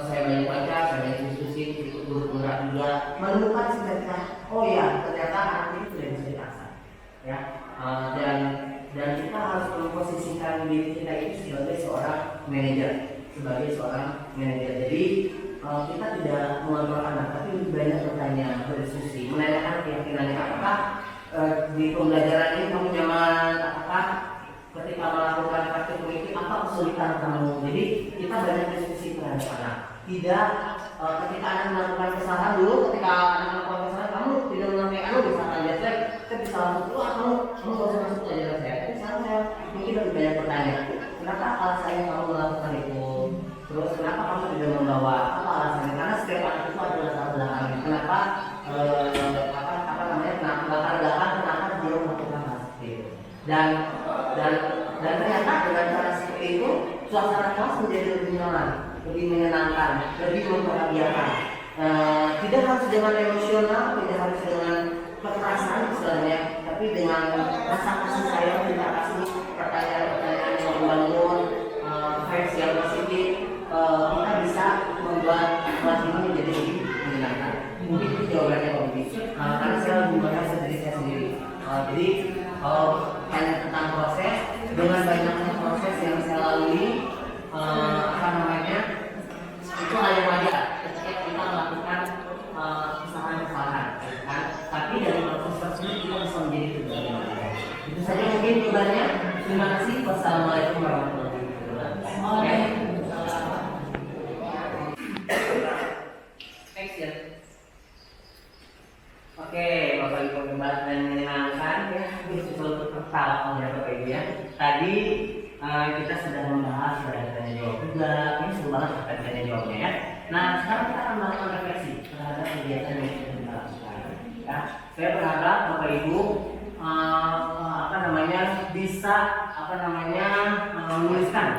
saya banyak baca, saya banyak diskusi, ikut guru penggerak juga, menemukan sebenarnya oh ya ternyata anak ini sudah bisa dipaksa ya. Dan kita harus memposisikan diri kita itu sebagai seorang manajer. Jadi kita tidak mengontrol anak, tapi lebih banyak bertanya, berdiskusi, menanyakan keyakinannya apakah di pembelajaran ini kamu nyaman, apakah ketika melakukan praktik politik apa kesulitan kamu. Jadi kita banyak diskusi terhadap anak. Tidak ketika anak melakukan kesalahan dulu, ketika anak melakukan kesalahan kamu tidak menyampaikan, bisa aja saya bisa langsung kamu gak usah masuk pelajaran saya. Tapi sekarang saya mungkin lebih banyak bertanya, kenapa alasannya kamu melakukan itu? Terus kenapa kamu tidak membawa, apa alasannya? Karena setiap anak itu ada latar belakang. Kenapa apa namanya, latar belakang kenapa dia melakukan hal seperti itu? Dan ternyata dengan cara seperti itu suasana kelas menjadi lebih nyaman, lebih menyenangkan, lebih membahagiakan. Tidak harus dengan emosional, tidak harus dengan kekerasan misalnya, tapi dengan rasa kasih sayang, kita kasih pertanyaan-pertanyaan yang membangun, vibes yang positif, kita bisa membuat kelas ini menjadi lebih menyenangkan. Mungkin itu jawabannya Om Budi. Karena saya lebih membahas dari saya sendiri. Jadi kalau hanya tentang proses, dengan banyaknya proses yang saya lalui, itu hal yang wajar ketika kita melakukan kesalahan-kesalahan, kan? Tapi dari proses tersebut kita bisa menjadi kebahagiaan. Itu saja mungkin jawabannya. Terima kasih. Wassalamualaikum warahmatullahi wabarakatuh. Oke, Bapak Ibu pembahasan yang menyenangkan ya, untuk tertawa ya Bapak Ibu ya. Tadi kita sudah membahas tanya jawab juga, ini seru banget tanya jawabnya ya. Nah, sekarang kita akan melakukan refleksi terhadap kegiatan yang sudah kita lakukan. Ya, saya berharap Bapak Ibu bisa menuliskan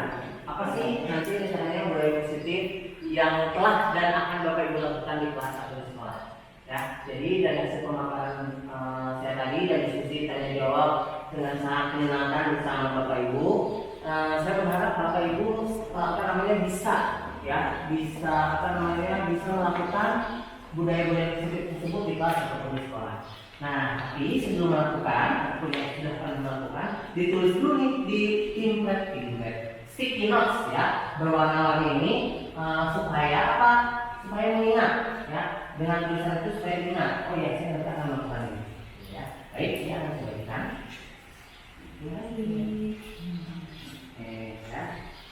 apa sih nanti rencananya budaya positif yang telah dan akan Bapak Ibu lakukan di kelas 1 sekolah. Ya, jadi dari hasil pemaparan saya tadi dan diskusi tanya jawab dengan sangat menyenangkan bersama Bapak Ibu, saya berharap Bapak Ibu bisa melakukan budaya-budaya positif tersebut di kelas atau di sekolah. Nah, tapi sebelum melakukan, ataupun yang sudah pernah melakukan, ditulis dulu nih di template sticky notes ya, berwarna-warni ini supaya apa? Supaya mengingat ya. Dengan tulisan itu supaya mengingat. Oh ya, saya nanti akan melakukan ini. Ya, baik, saya akan cobakan. Ya,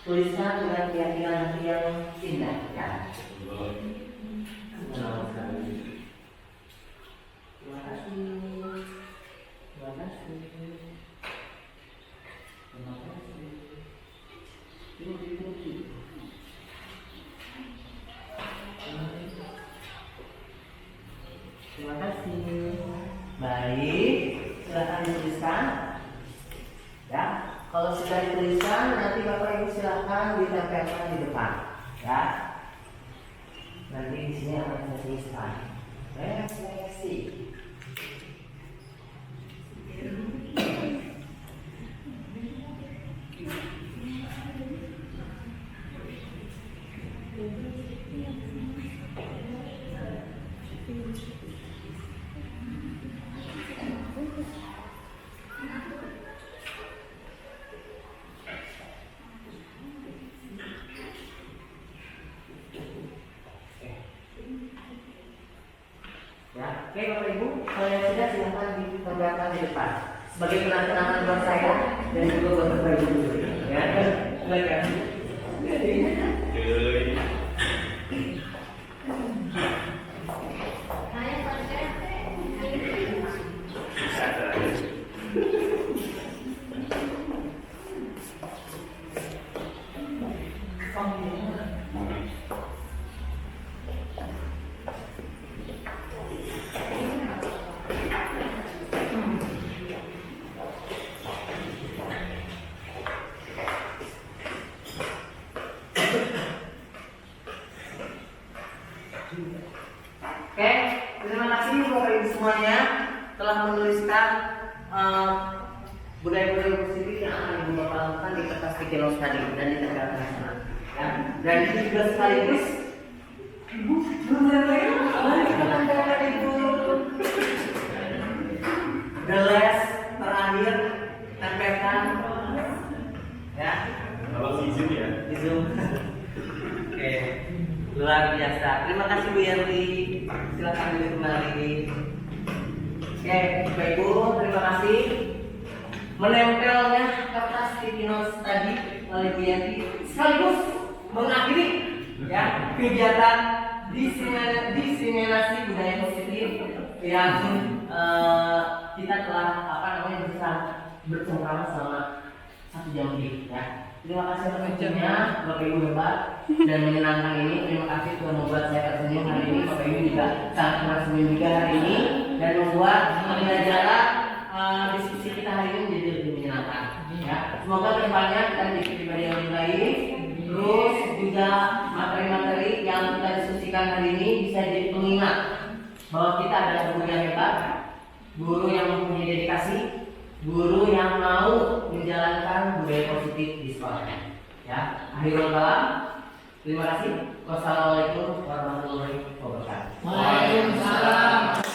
tuliskan dengan keyakinan hati yang indah ya. Terima kasih. Terima kasih. Terima kasih. Terima kasih. Baik, silakan dituliskan. Ya, kalau sudah dituliskan, nanti Bapak Ibu silakan ditempelkan di depan. Ya, nanti di sini akan saya tuliskan. Refleksi. Ya, oke Bapak Ibu, kalau yang sudah silahkan ditempelkan di depan sebagai kenang-kenangan buat saya dan juga buat Bapak Ibu. Ya, silakan. Oke, terima kasih Bapak Ibu semuanya telah menuliskan budaya-budaya positif yang akan Ibu Bapak lakukan di kertas sticky notes tadi dan ditempelkan di sana. Ya, dan itu juga sekaligus Ibu the last terakhir tempelkan ya. Kalau izin ya. Di Zoom. Oke. Luar biasa. Terima kasih Bu Yanti. Silakan duduk kembali. Oke, Bapak Ibu, terima kasih. Menempelnya kertas sticky notes tadi oleh Bu Yanti sekaligus mengakhiri ya kegiatan diseminasi budaya positif yang kita telah bersama selama 1 jam lebih ya. Terima kasih atas waktunya Bapak Ibu hebat dan menyenangkan ini. Terima kasih telah membuat saya tersenyum hari ini. Bapak Ibu juga sangat tersenyum juga hari ini dan membuat pembelajaran diskusi kita hari ini menjadi lebih menyenangkan ya. Semoga kedepannya kita diskusi yang lebih baik. Terus juga materi-materi yang kita diskusikan hari ini bisa jadi pengingat bahwa kita adalah guru yang hebat, guru yang mempunyai dedikasi, guru yang mau menjalankan budaya positif di sekolah. Ya, akhirul kalam. Terima kasih. Wassalamualaikum warahmatullahi wabarakatuh. Waalaikumsalam.